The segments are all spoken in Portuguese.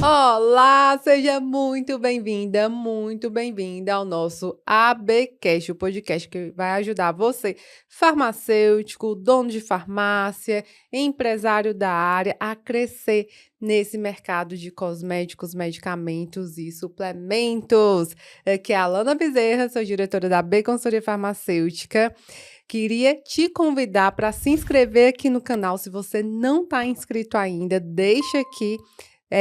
Olá, seja muito bem-vinda ao nosso ABcast, o podcast que vai ajudar você, farmacêutico, dono de farmácia, empresário da área, a crescer nesse mercado de cosméticos, medicamentos e suplementos. Aqui é a Alana Bezerra, sou diretora da AB Consultoria Farmacêutica. Queria te convidar para se inscrever aqui no canal. Se você não está inscrito ainda, deixa aqui.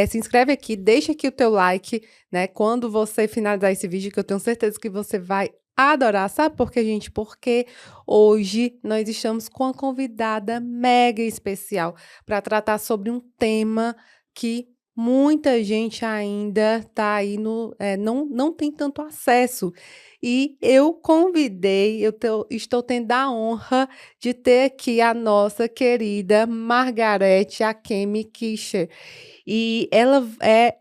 Se inscreve aqui, deixa aqui o teu like, né? Quando você finalizar esse vídeo, que eu tenho certeza que você vai adorar. Sabe por quê, gente? Porque hoje nós estamos com uma convidada mega especial para tratar sobre um tema que muita gente ainda está aí não tem tanto acesso. E eu convidei, estou tendo a honra de ter aqui a nossa querida Margarete Akemi Kischer. E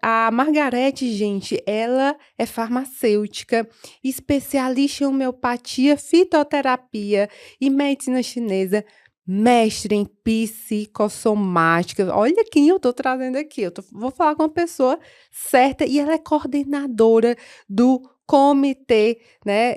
a Margarete, gente, ela é farmacêutica, especialista em homeopatia, fitoterapia e medicina chinesa, mestre em psicossomática. Olha quem eu estou trazendo aqui. Vou falar com uma pessoa certa e ela é coordenadora do comitê, né,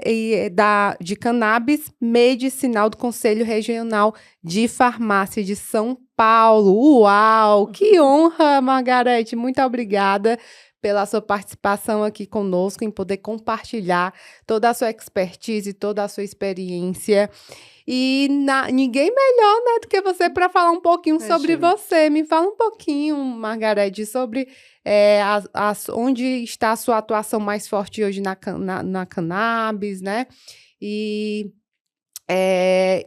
de cannabis medicinal do Conselho Regional de Farmácia de São Paulo. Uau, que honra, Margarete. Muito obrigada pela sua participação aqui conosco, em poder compartilhar toda a sua expertise, toda a sua experiência. E ninguém melhor, né, do que você para falar um pouquinho sobre você. Me fala um pouquinho, Margarete, sobre onde está a sua atuação mais forte hoje na cannabis, né? E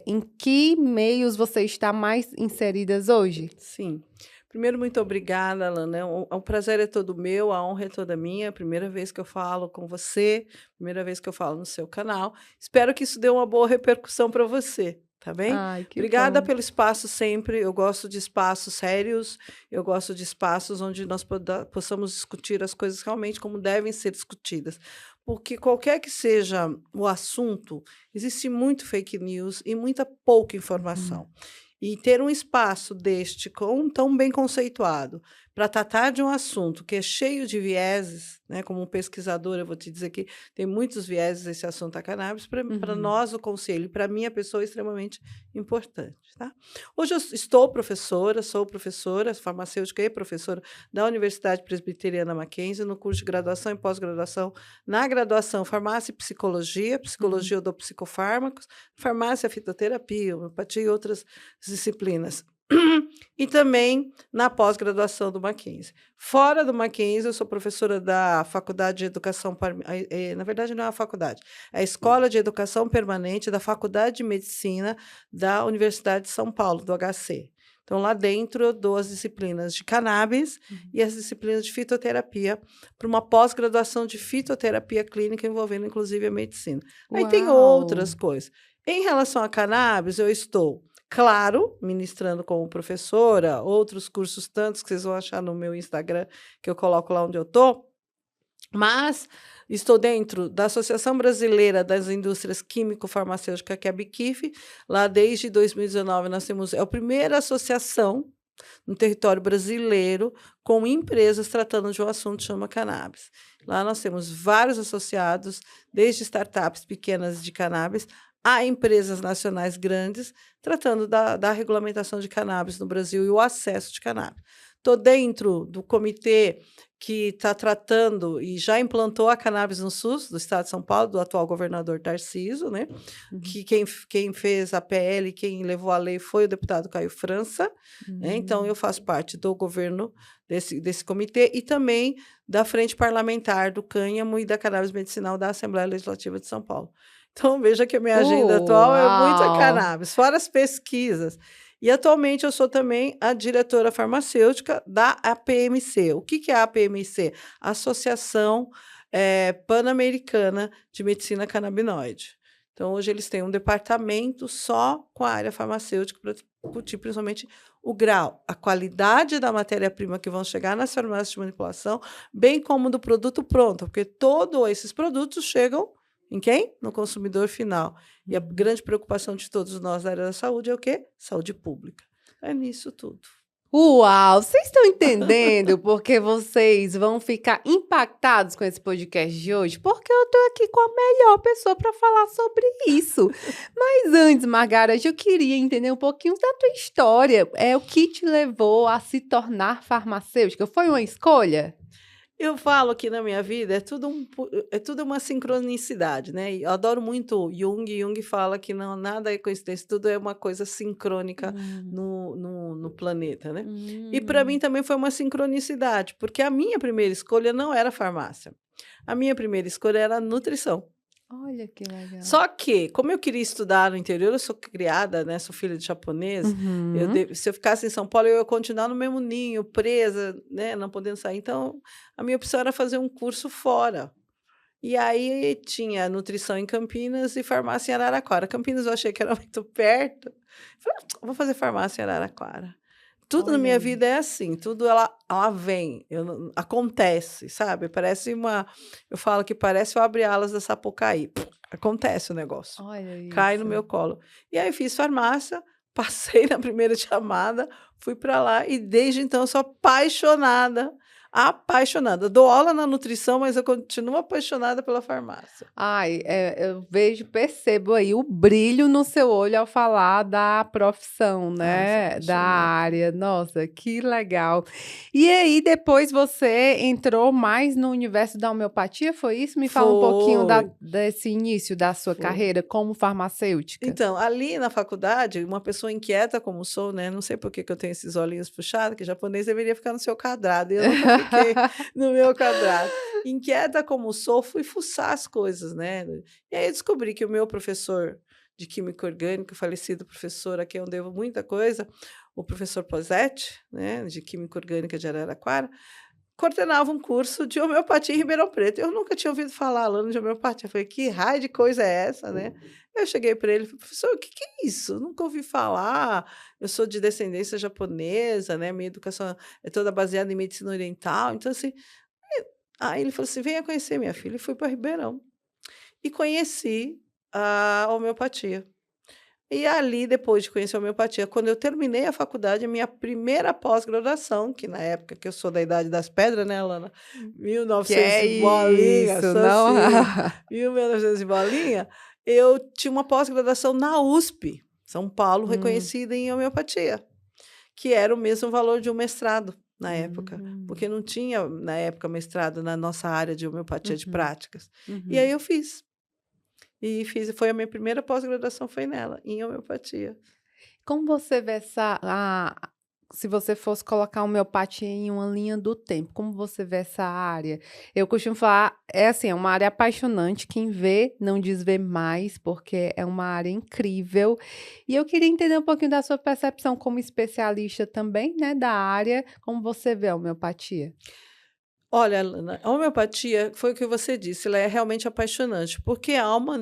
em que meios você está mais inseridas hoje? Sim. Primeiro, muito obrigada, Alana. O prazer é todo meu, a honra é toda minha. Primeira vez que eu falo com você, primeira vez que eu falo no seu canal. Espero que isso dê uma boa repercussão para você, tá bem? Ai, que Obrigada bom. pelo espaço sempre. Eu gosto de espaços sérios, eu gosto de espaços onde nós possamos discutir as coisas realmente como devem ser discutidas. Porque qualquer que seja o assunto, existe muito fake news e muita pouca informação. E ter um espaço deste tão bem conceituado para tratar de um assunto que é cheio de vieses, né? Como um pesquisador, eu vou te dizer que tem muitos vieses esse assunto da cannabis, para nós, o conselho, e para mim, a pessoa é extremamente importante. Tá? Hoje eu sou professora farmacêutica e professora da Universidade Presbiteriana Mackenzie, no curso de graduação e pós-graduação, na graduação Farmácia e Psicologia, Psicologia eu dou psicofármacos, farmácia, fitoterapia, homeopatia e outras disciplinas. E também na pós-graduação do Mackenzie. Fora do Mackenzie, eu sou professora da Faculdade de Educação, na verdade não é a faculdade, é a Escola de Educação Permanente da Faculdade de Medicina da Universidade de São Paulo, do HC. Então, lá dentro, eu dou as disciplinas de cannabis e as disciplinas de fitoterapia para uma pós-graduação de fitoterapia clínica envolvendo, inclusive, a medicina. Aí tem outras coisas. Em relação a cannabis, eu estou, claro, ministrando como professora, outros cursos tantos que vocês vão achar no meu Instagram, que eu coloco lá onde eu estou, mas estou dentro da Associação Brasileira das Indústrias Químico-Farmacêuticas, que é a BQIF. Lá desde 2019 nós temos a primeira associação no território brasileiro com empresas tratando de um assunto que chama cannabis. Lá nós temos vários associados, desde startups pequenas de cannabis a empresas nacionais grandes, tratando da regulamentação de cannabis no Brasil e o acesso de cannabis. Estou dentro do comitê que está tratando e já implantou a cannabis no SUS do Estado de São Paulo, do atual governador Tarcísio, né? Que quem fez a PL, quem levou a lei foi o deputado Caio França. Né? Então, eu faço parte do governo desse comitê e também da Frente Parlamentar do Cânhamo e da Cannabis Medicinal da Assembleia Legislativa de São Paulo. Então, veja que a minha agenda atual é muita cannabis, fora as pesquisas. E, atualmente, eu sou também a diretora farmacêutica da APMC. O que é a APMC? Associação Pan-Americana de Medicina Canabinoide. Então, hoje eles têm um departamento só com a área farmacêutica para discutir principalmente o grau, a qualidade da matéria-prima que vão chegar nas farmácias de manipulação, bem como do produto pronto, porque todos esses produtos chegam em quem? No consumidor final. E a grande preocupação de todos nós da área da saúde é o quê? Saúde pública. É nisso tudo. Uau, vocês estão entendendo porque vocês vão ficar impactados com esse podcast de hoje? Porque eu tô aqui com a melhor pessoa para falar sobre isso. Mas antes, Margareth, eu queria entender um pouquinho da tua história. O que te levou a se tornar farmacêutica? Foi uma escolha? Eu falo que na minha vida é tudo uma sincronicidade, né? E eu adoro muito Jung. Jung fala que não, nada é coincidência, tudo é uma coisa sincrônica Hum, no planeta, né? E para mim hum, também foi uma sincronicidade, porque a minha primeira escolha não era farmácia. A minha primeira escolha era nutrição. olha que legal. Só que, como eu queria estudar no interior, eu sou criada, né, sou filha de japonês, Uhum. se eu ficasse em São Paulo, eu ia continuar no mesmo ninho, presa, né, não podendo sair. Então, a minha opção era fazer um curso fora. E aí tinha nutrição em Campinas e farmácia em Araraquara. Campinas eu achei que era muito perto. Falei: Vou fazer farmácia em Araraquara". Tudo na Olha minha aí. vida é assim, tudo ela vem, eu não acontece, sabe, parece eu falo que parece o abre alas da Sapucaí, acontece o negócio, Olha cai no isso. meu colo. E aí fiz farmácia, passei na primeira chamada, fui para lá e desde então eu sou apaixonada, apaixonada. Dou aula na nutrição, mas eu continuo apaixonada pela farmácia. Ai, eu vejo, percebo aí o brilho no seu olho ao falar da profissão, Ai, sou né, da apaixonada. área. Nossa, que legal. E aí depois você entrou mais no universo da homeopatia, foi isso? Me fala um pouquinho Foi, desse início da sua foi. carreira como farmacêutica. Então, ali na faculdade, uma pessoa inquieta como sou, né, não sei por que que eu tenho esses olhinhos puxados, que japonês deveria ficar no seu quadrado, e eu nunca fiquei no meu quadrado. Inquieta como sou, fui fuçar as coisas, né. E aí eu descobri que o meu professor de química orgânica, o falecido professor a quem eu devo muita coisa, o professor Posetti, né, de química orgânica de Araraquara, coordenava um curso de homeopatia em Ribeirão Preto. Eu nunca tinha ouvido falar aluno de homeopatia. Eu falei: "Que raio de coisa é essa, né?". Eu cheguei para ele e falei: "Professor, o que que é isso? Eu nunca ouvi falar. Eu sou de descendência japonesa, né, minha educação é toda baseada em medicina oriental, então assim". Aí ele falou assim: "Venha conhecer minha filha", e fui para Ribeirão. E conheci a homeopatia. E ali, depois de conhecer a homeopatia, quando eu terminei a faculdade, a minha primeira pós-graduação, que na época que eu sou da idade das pedras, né, Alana? Que 1900 é e bolinha, isso, sou não? assim, 1900 e bolinha, eu tinha uma pós-graduação na USP, São Paulo, Hum, reconhecida em homeopatia, que era o mesmo valor de um mestrado na época, porque hum, não tinha, na época, mestrado na nossa área de homeopatia de uhum, práticas. E aí uhum. eu fiz. E fiz, foi a minha primeira pós-graduação foi nela, em homeopatia. Como você vê se você fosse colocar homeopatia em uma linha do tempo, como você vê essa área? Eu costumo falar, é assim, é uma área apaixonante, quem vê não diz ver mais, porque é uma área incrível. E eu queria entender um pouquinho da sua percepção como especialista também, né, da área, como você vê a homeopatia? Olha, Lana, a homeopatia foi o que você disse, ela é realmente apaixonante, porque há uma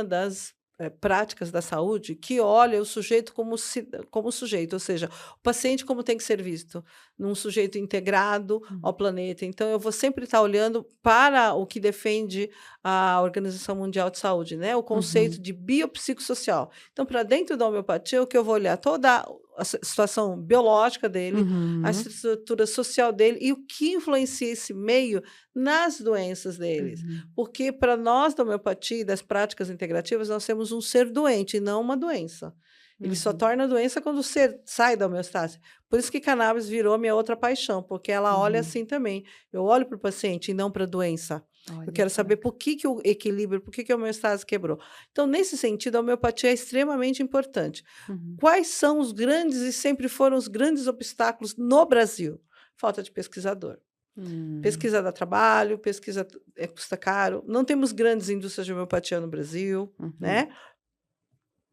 das práticas da saúde que olha o sujeito como sujeito, ou seja, o paciente como tem que ser visto, num sujeito integrado ao Hum, planeta. Então, eu vou sempre estar olhando para o que defende a Organização Mundial de Saúde, né? O conceito uhum, de biopsicossocial. Então, para dentro da homeopatia, o que eu vou olhar toda a situação biológica dele, a uhum, estrutura social dele e o que influencia esse meio nas doenças deles. uhum, Porque para nós da homeopatia e das práticas integrativas, nós temos um ser doente e não uma doença. Ele só uhum, torna doença quando o ser sai da homeostase. Por isso que cannabis virou minha outra paixão, porque ela olha uhum. assim também. Eu olho para o paciente e não para a doença. Eu Olha quero que saber legal. por que, que o equilíbrio, por que, que a homeostase quebrou. Então, nesse sentido, a homeopatia é extremamente importante. Uhum, Quais são os grandes e sempre foram os grandes obstáculos no Brasil? Falta de pesquisador. hum, Pesquisa dá trabalho, pesquisa custa caro. Não temos grandes indústrias de homeopatia no Brasil, uhum, né?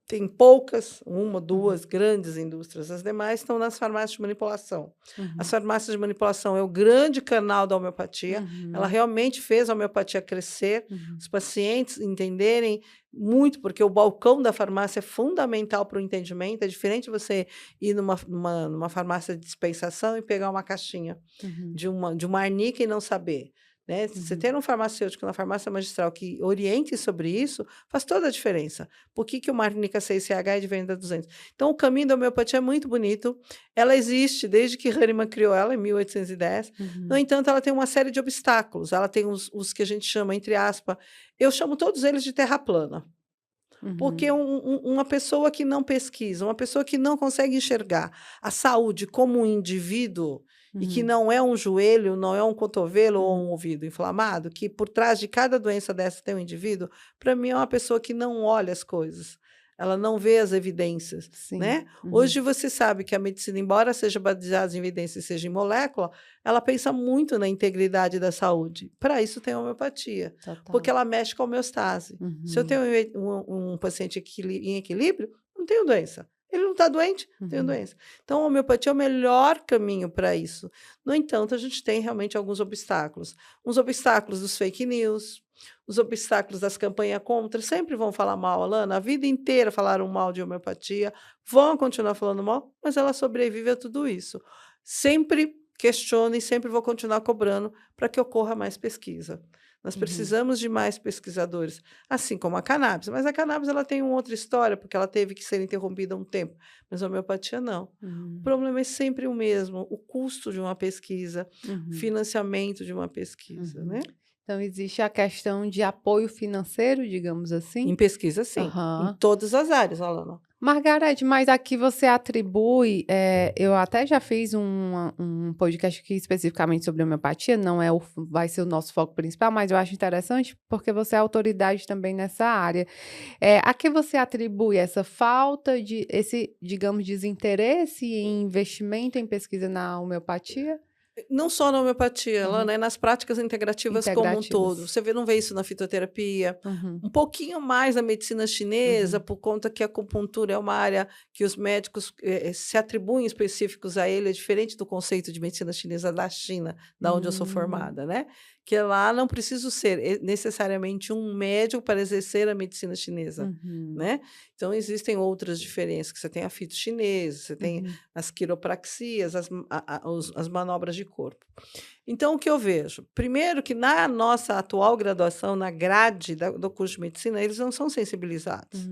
Tem poucas, uma, uhum, duas grandes indústrias. As demais estão nas farmácias de manipulação. As uhum, farmácias de manipulação é o grande canal da homeopatia. Ela uhum, realmente fez a homeopatia crescer, uhum. os pacientes entenderem muito, porque o balcão da farmácia é fundamental para o entendimento. É diferente você ir numa farmácia de dispensação e pegar uma caixinha Uhum, de uma arnica e não saber. né? Você ter um farmacêutico na farmácia magistral que oriente sobre isso faz toda a diferença. Por que o Marnica 6CH é de venda 200? Então, o caminho da homeopatia é muito bonito. Ela existe desde que Hahnemann criou ela, em 1810. No entanto, ela tem uma série de obstáculos. Ela tem os que a gente chama, entre aspas, eu chamo todos eles de terra plana. Porque uma pessoa que não pesquisa, uma pessoa que não consegue enxergar a saúde como um indivíduo e que não é um joelho, não é um cotovelo ou um ouvido inflamado, que por trás de cada doença dessa tem um indivíduo, para mim é uma pessoa que não olha as coisas. Ela não vê as evidências, Sim. né? Hoje você sabe que a medicina, embora seja baseada em evidências e seja em molécula, ela pensa muito na integridade da saúde. Para isso tem a homeopatia, porque ela mexe com a homeostase. Se eu tenho um paciente em equilíbrio, não tenho doença. Ele não está doente, tenho doença. Então, a homeopatia é o melhor caminho para isso. No entanto, a gente tem realmente alguns obstáculos. Uns obstáculos dos fake news, os obstáculos das campanhas contra, sempre vão falar mal, Alana, a vida inteira falaram mal de homeopatia, vão continuar falando mal, mas ela sobrevive a tudo isso. Sempre questiono e sempre vou continuar cobrando para que ocorra mais pesquisa. Nós precisamos de mais pesquisadores, assim como a cannabis. Mas a cannabis ela tem uma outra história, porque ela teve que ser interrompida um tempo. Mas a homeopatia não. O problema é sempre o mesmo, o custo de uma pesquisa, o financiamento de uma pesquisa, né? Então, existe a questão de apoio financeiro, digamos assim? Em pesquisa, sim. Em todas as áreas, Alana. Margarete, mas aqui você atribui, eu até já fiz um podcast aqui especificamente sobre homeopatia, não vai ser o nosso foco principal, mas eu acho interessante porque você é autoridade também nessa área. A que você atribui essa falta de, esse, digamos, desinteresse em investimento em pesquisa na homeopatia? Não só na homeopatia, Alana, é nas práticas integrativas como um todo. Você não vê isso na fitoterapia, um pouquinho mais na medicina chinesa, por conta que a acupuntura é uma área que os médicos se atribuem específicos a ele, é diferente do conceito de medicina chinesa da China, da onde eu sou formada, né? Que lá não preciso ser necessariamente um médico para exercer a medicina chinesa, né? Então, existem outras diferenças, que você tem a fito chinesa, você tem as quiropraxias, as manobras de corpo. Então, o que eu vejo? Primeiro que na nossa atual graduação, na grade do curso de medicina, eles não são sensibilizados.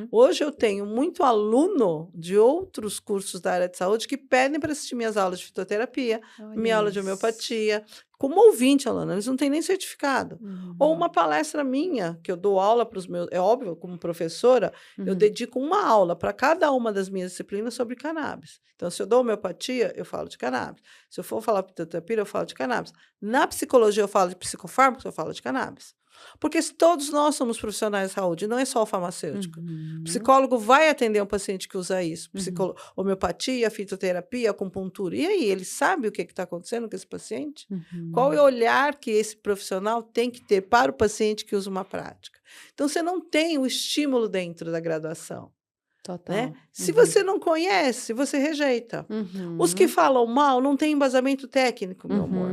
Hoje eu tenho muito aluno de outros cursos da área de saúde que pedem para assistir minhas aulas de fitoterapia, minha aula de homeopatia, como ouvinte, Alana, eles não têm nem certificado. Ou uma palestra minha, que eu dou aula para os meus... É óbvio, como professora, eu dedico uma aula para cada uma das minhas disciplinas sobre cannabis. Então, se eu dou homeopatia, eu falo de cannabis. Se eu for falar fitoterapia, eu falo de cannabis. Na psicologia, eu falo de psicofármacos, eu falo de cannabis. Porque todos nós somos profissionais de saúde, não é só o farmacêutico. O psicólogo vai atender um paciente que usa isso. Homeopatia, fitoterapia, acupuntura. E aí, ele sabe o que está acontecendo com esse paciente? Qual é o olhar que esse profissional tem que ter para o paciente que usa uma prática? Então, você não tem o estímulo dentro da graduação. Total. Né? Se você não conhece, você rejeita. Os que falam mal não têm embasamento técnico, meu amor.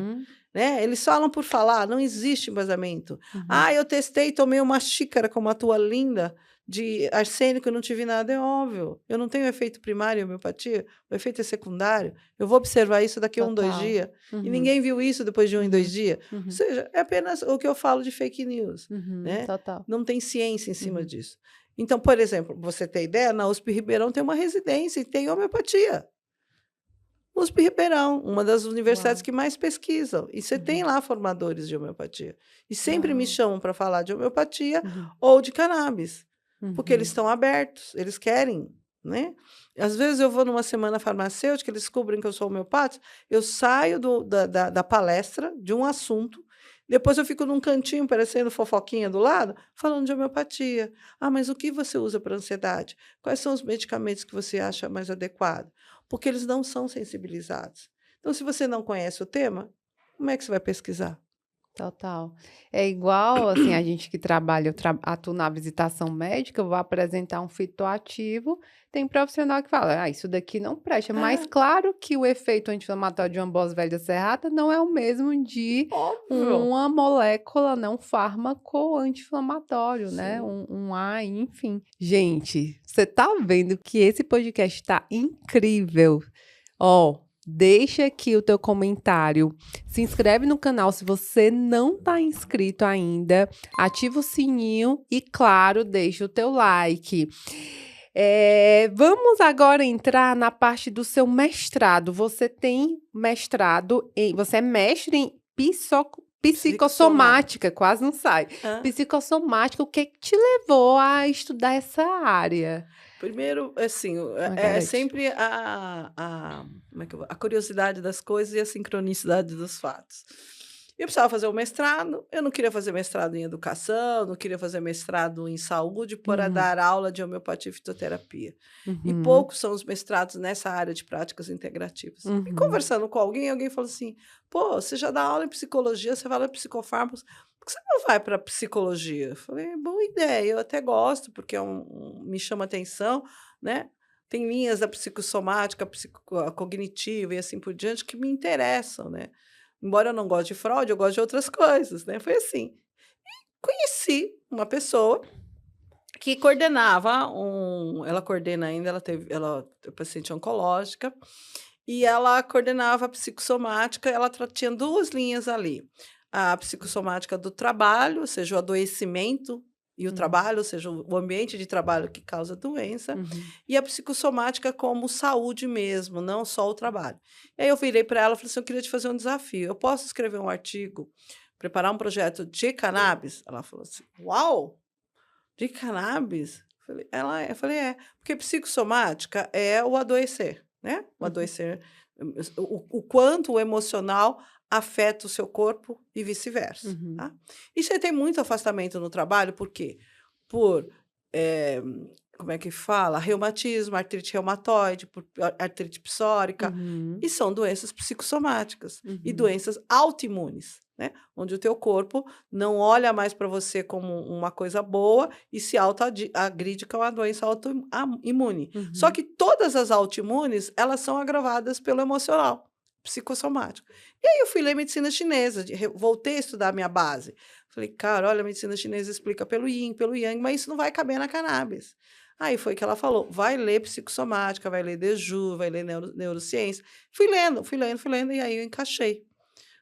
Né? Eles falam por falar, não existe embasamento. Eu testei, tomei uma xícara como a tua linda de arsênico e não tive nada, é óbvio. Eu não tenho efeito primário em homeopatia, o efeito é secundário. Eu vou observar isso daqui a 1, 2 dias. E ninguém viu isso depois de 1 em 2 dias. Ou seja, é apenas o que eu falo de fake news. Né? Total. Não tem ciência em cima disso. Então, por exemplo, você ter ideia, na USP Ribeirão tem uma residência e tem homeopatia. USP Ribeirão, uma das universidades que mais pesquisam. E você tem lá formadores de homeopatia. E sempre me chamam para falar de homeopatia ou de cannabis. Porque eles estão abertos, eles querem, né? Às vezes eu vou numa semana farmacêutica, eles descobrem que eu sou homeopata, eu saio da palestra de um assunto, depois eu fico num cantinho, parecendo fofoquinha do lado, falando de homeopatia. Mas o que você usa para ansiedade? Quais são os medicamentos que você acha mais adequado? Porque eles não são sensibilizados. Então, se você não conhece o tema, como é que você vai pesquisar? Total. É igual, assim, a gente que trabalha, eu atuo na visitação médica, eu vou apresentar um fitoativo, tem profissional que fala, isso daqui não presta. Mas claro que o efeito anti-inflamatório de uma boswellia serrata não é o mesmo de uma molécula, um fármaco anti-inflamatório, né? Um A, enfim. Gente, você tá vendo que esse podcast tá incrível. deixa aqui o teu comentário, se inscreve no canal se você não está inscrito ainda, ativa o sininho e, claro, deixa o teu like. Vamos agora entrar na parte do seu mestrado. Você tem mestrado você é mestre em psicossomática, quase não sai. Psicossomática, o que te levou a estudar essa área? Primeiro, assim, é Margarete. sempre como é que a curiosidade das coisas e a sincronicidade dos fatos. Eu precisava fazer um mestrado, eu não queria fazer mestrado em educação, não queria fazer mestrado em saúde para dar aula de homeopatia e fitoterapia. E poucos são os mestrados nessa área de práticas integrativas. E conversando com alguém falou assim, pô, você já dá aula em psicologia, você fala em psicofármacos, por que você não vai para psicologia? Eu falei, boa ideia, eu até gosto, porque me chama atenção, né? Tem linhas da psicossomática, cognitiva e assim por diante que me interessam, né? Embora eu não goste de fraude, eu gosto de outras coisas, né? Foi assim. Conheci uma pessoa que coordenava ela coordena ainda, ela é paciente oncológica, e ela coordenava a psicossomática, ela tinha 2 linhas ali. A psicossomática do trabalho, ou seja, o adoecimento e o trabalho, ou seja, o ambiente de trabalho que causa doença, e a psicossomática como saúde mesmo, não só o trabalho. E aí eu virei para ela e falei assim, eu queria te fazer um desafio, eu posso escrever um artigo, preparar um projeto de cannabis? Ela falou assim, uau! De cannabis? Eu falei, porque psicossomática é o adoecer, né? O adoecer, o quanto o emocional afeta o seu corpo e vice-versa, tá? E você tem muito afastamento no trabalho, por quê? Por, como é que fala? Reumatismo, artrite reumatoide, por artrite psórica, e são doenças psicossomáticas e doenças autoimunes, né? Onde o teu corpo não olha mais para você como uma coisa boa e se autoagride com uma doença autoimune. Só que todas as autoimunes, elas são agravadas pelo emocional, psicossomático. E aí eu fui ler medicina chinesa, voltei a estudar a minha base. Falei, cara, olha, a medicina chinesa explica pelo yin, pelo yang, mas isso não vai caber na cannabis. Aí foi que ela falou, vai ler psicossomática, vai ler Deju, vai ler neurociência. Fui lendo, e aí eu encaixei.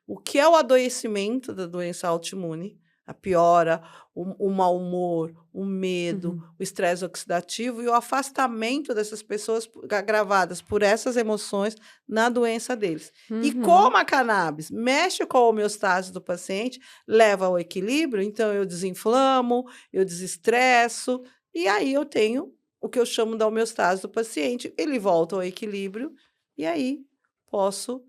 O que é o adoecimento da doença autoimune, a piora, o mau humor, o medo, o estresse oxidativo e o afastamento dessas pessoas agravadas por essas emoções na doença deles. E como a cannabis mexe com a homeostase do paciente, leva ao equilíbrio, então eu desinflamo, eu desestresso, e aí eu tenho o que eu chamo da homeostase do paciente, ele volta ao equilíbrio, e aí posso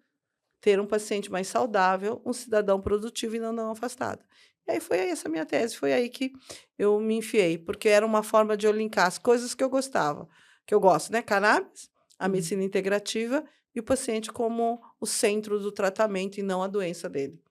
ter um paciente mais saudável, um cidadão produtivo e não afastado. E aí foi essa minha tese, foi aí que eu me enfiei, porque era uma forma de eu linkar as coisas que eu gostava, que eu gosto, né? Cannabis, a medicina integrativa e o paciente como o centro do tratamento e não a doença dele.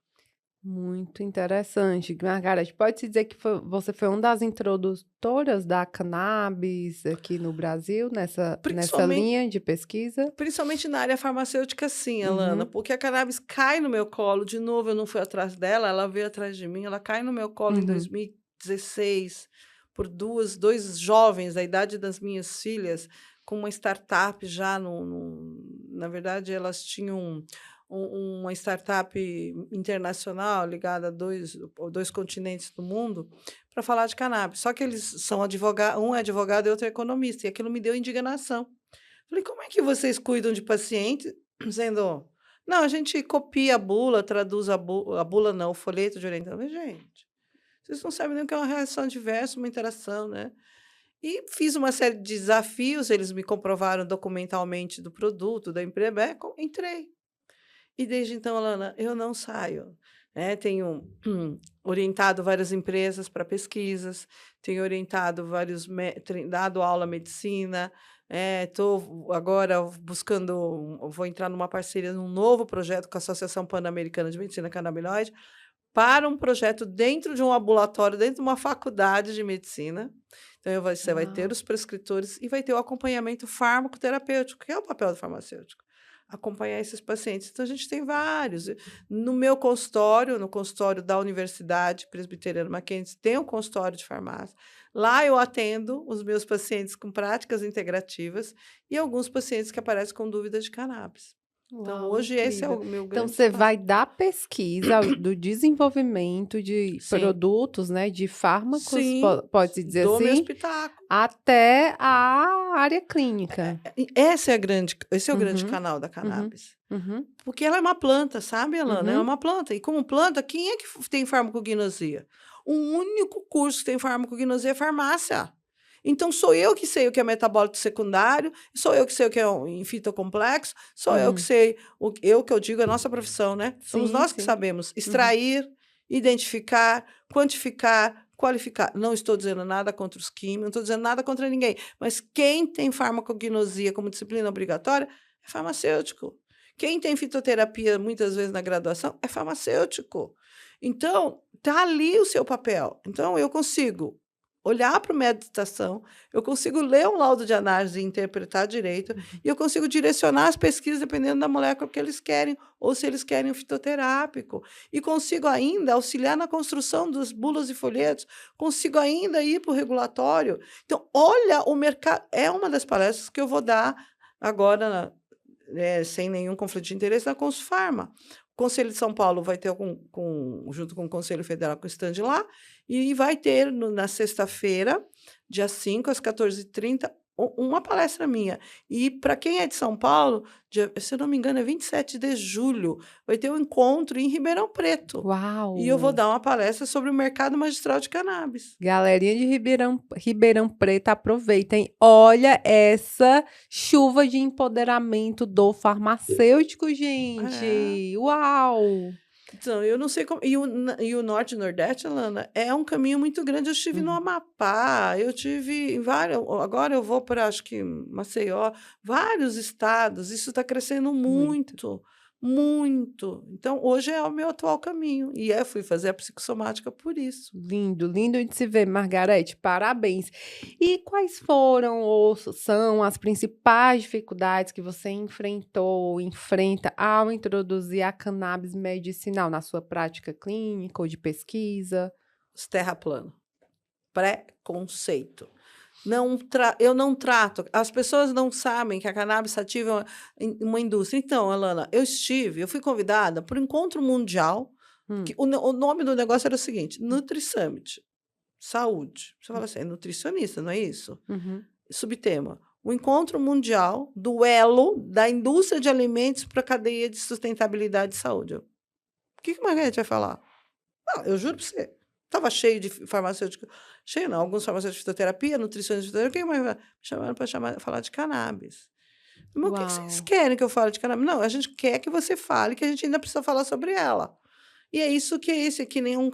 Muito interessante. Margareth, pode-se dizer que você foi uma das introdutoras da cannabis aqui no Brasil, nessa linha de pesquisa? Principalmente na área farmacêutica, sim, Alana, porque a cannabis cai no meu colo, de novo, eu não fui atrás dela, ela veio atrás de mim, ela cai no meu colo em 2016, por dois jovens da idade das minhas filhas, com uma startup já na verdade, elas tinham uma startup internacional ligada a dois continentes do mundo para falar de cannabis. Só que eles são advogados, um é advogado e outro é economista, e aquilo me deu indignação. Falei, como é que vocês cuidam de paciente sendo... Não, a gente copia a bula, traduz a bula não, o folheto de orientação. Falei, gente, vocês não sabem nem o que é uma reação adversa, uma interação, né? E fiz uma série de desafios, eles me comprovaram documentalmente do produto, da empresa, entrei. E desde então, Alana, eu não saio. Né? Tenho orientado várias empresas para pesquisas, tenho orientado dado aula medicina, estou agora vou entrar numa parceria num novo projeto com a Associação Pan-Americana de Medicina Canabinoide, para um projeto dentro de um ambulatório, dentro de uma faculdade de medicina. Então, você vai ter os prescritores e vai ter o acompanhamento farmacoterapêutico, que é o papel do farmacêutico. Acompanhar esses pacientes. Então, a gente tem vários. No meu consultório, no consultório da Universidade Presbiteriana Mackenzie, tem um consultório de farmácia. Lá eu atendo os meus pacientes com práticas integrativas e alguns pacientes que aparecem com dúvidas de cannabis. Então, Uau, hoje, esse é incrível. o meu Então, grande você espaço. vai da pesquisa, do desenvolvimento de Sim, produtos, né, de fármacos, sim, pode-se dizer dou meu assim, espetáculo. até a área clínica. Esse é o grande Uhum, canal da uhum, cannabis. uhum, Porque ela é uma planta, sabe, Alana? Ela é uhum. uma planta. E como planta, quem é que tem farmacognosia? O único curso que tem farmacognosia é farmácia. Então, sou eu que sei o que é metabólito secundário, sou eu que sei o que é um fitocomplexo, sou eu que Uhum. sei, eu que eu digo, é a nossa profissão, né? Somos Sim, nós que sim. sabemos Uhum. extrair, identificar, quantificar, qualificar. Não estou dizendo nada contra os químicos, não estou dizendo nada contra ninguém, mas quem tem farmacognosia como disciplina obrigatória é farmacêutico. Quem tem fitoterapia muitas vezes na graduação é farmacêutico. Então, tá ali o seu papel. Então, eu consigo olhar para o método de estação, eu consigo ler um laudo de análise e interpretar direito, Uhum. e eu consigo direcionar as pesquisas dependendo da molécula que eles querem, ou se eles querem um fitoterápico. E consigo ainda auxiliar na construção das bulas e folhetos, consigo ainda ir para o regulatório. Então, olha, o mercado. É uma das palestras que eu vou dar agora, sem nenhum conflito de interesse, na Consulfarma. O Conselho de São Paulo vai ter junto com o Conselho Federal com o stand lá, e vai ter na sexta-feira, dia 5 às 14h30, uma palestra minha. E para quem é de São Paulo, se eu não me engano, é 27 de julho, vai ter um encontro em Ribeirão Preto. E eu vou Uau! dar uma palestra sobre o mercado magistral de cannabis. Galerinha de Ribeirão Preto, aproveitem. Olha essa chuva de empoderamento do farmacêutico, É. gente. Uau! Então, eu não sei como. E o Norte e Nordeste, Alana, é um caminho muito grande. Eu estive no Uhum. Amapá, eu tive em vários. Agora eu vou para, acho que Maceió, vários estados. Isso está crescendo Muito. muito, muito. Então, hoje é o meu atual caminho. E fui fazer a psicossomática por isso. Lindo, lindo de se ver, Margarete. Parabéns. E quais foram ou são as principais dificuldades que você enfrentou ou enfrenta ao introduzir a cannabis medicinal na sua prática clínica ou de pesquisa? Os terra plano. Preconceito. Eu não trato. As pessoas não sabem que a cannabis sativa é uma indústria. Então, Alana, eu fui convidada para um encontro mundial, que Hum, o nome do negócio era o seguinte: Nutri Summit, saúde. Você fala assim, é nutricionista, não é isso? uhum. Subtema: o encontro mundial do elo da indústria de alimentos para a cadeia de sustentabilidade de saúde. O que a Margarete vai falar? Não, eu juro para você. Estava cheio de farmacêutico. Cheio não, alguns farmacêuticos de fitoterapia, nutricionistas de fitoterapia, quem mais me chamaram para falar de cannabis. Mas o que vocês Uau. querem que eu fale de cannabis? Não, a gente quer que você fale, que a gente ainda precisa falar sobre ela. E é isso que é esse, que nem um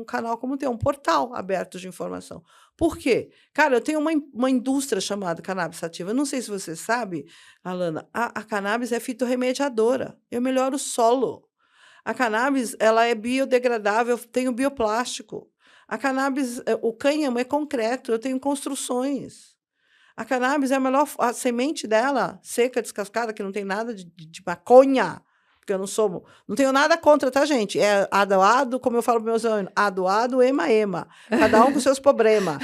canal como tem, um portal aberto de informação. Por quê? Cara, eu tenho uma indústria chamada cannabis sativa. Eu não sei se você sabe, Alana, a cannabis é fitorremediadora. Eu melhoro o solo. A cannabis, ela é biodegradável, tem o bioplástico. A cannabis, o cânhamo é concreto, eu tenho construções. A cannabis é a semente dela, seca, descascada, que não tem nada de maconha, porque eu não tenho nada contra, tá, gente? É ado, como eu falo para meus alunos, ado, ema. Cada um com seus problemas.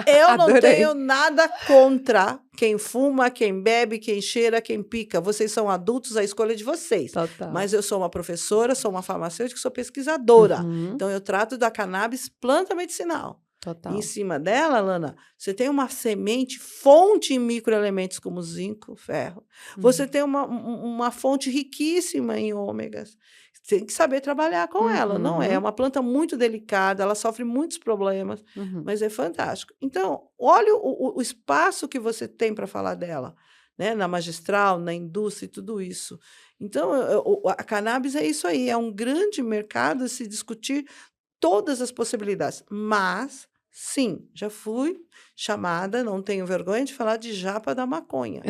Eu não tenho Adorei. nada contra quem fuma, quem bebe, quem cheira, quem pica. Vocês são adultos, a escolha é de vocês. Total. Mas eu sou uma professora, sou uma farmacêutica, sou pesquisadora. Uhum. Então, eu trato da cannabis planta medicinal. E em Total. cima dela, Lana, você tem uma semente, fonte em microelementos como zinco, ferro. Você Uhum. tem uma fonte riquíssima em ômegas. Tem que saber trabalhar com ela, não é? É Uhum. uma planta muito delicada, ela sofre muitos problemas, Uhum. mas é fantástico. Então, olha o espaço que você tem para falar dela, né? Na magistral, na indústria e tudo isso. Então, a cannabis é isso aí, é um grande mercado a se discutir todas as possibilidades. Mas, sim, já fui chamada, não tenho vergonha de falar de japa da maconha.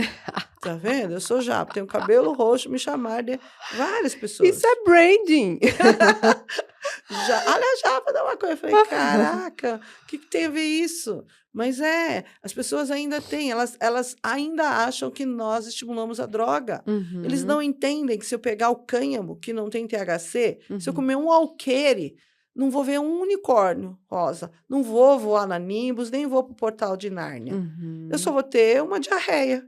Tá vendo? Eu sou japa, tenho cabelo roxo, me chamar de várias Isso é pessoas. branding. Olha a japa da maconha. Eu falei, caraca, o que tem a ver isso? Mas as pessoas ainda têm, elas ainda acham que nós estimulamos a droga. Eles Uhum. não entendem que se eu pegar o cânhamo, que não tem THC, se eu Uhum. comer um alqueire, não vou ver um unicórnio rosa, não vou voar na Nimbus, nem vou para o portal de Nárnia. Eu só Uhum. vou ter uma diarreia.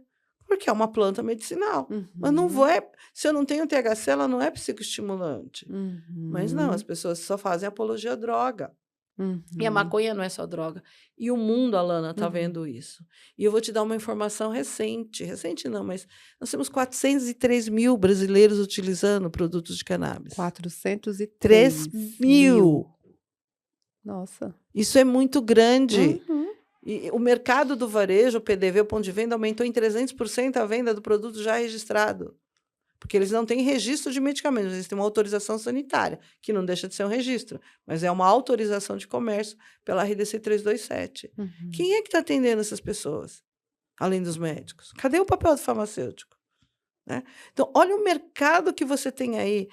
porque é uma planta medicinal. Mas não vou, se eu não tenho THC, ela não é psicoestimulante. Mas não, as pessoas só fazem apologia à droga. E a maconha não é só droga. E o mundo, Alana, está vendo isso. E eu vou te dar uma informação recente. Recente não, mas nós temos 403 mil brasileiros utilizando produtos de cannabis. 403 3 mil. Nossa. Isso é muito grande. E o mercado do varejo, o PDV, o ponto de venda, aumentou em 300% a venda do produto já registrado. Porque eles não têm registro de medicamentos, eles têm uma autorização sanitária, que não deixa de ser um registro, mas é uma autorização de comércio pela RDC 327. Quem é que está atendendo essas pessoas, além dos médicos? Cadê o papel do farmacêutico? Né? Então, olha o mercado que você tem aí.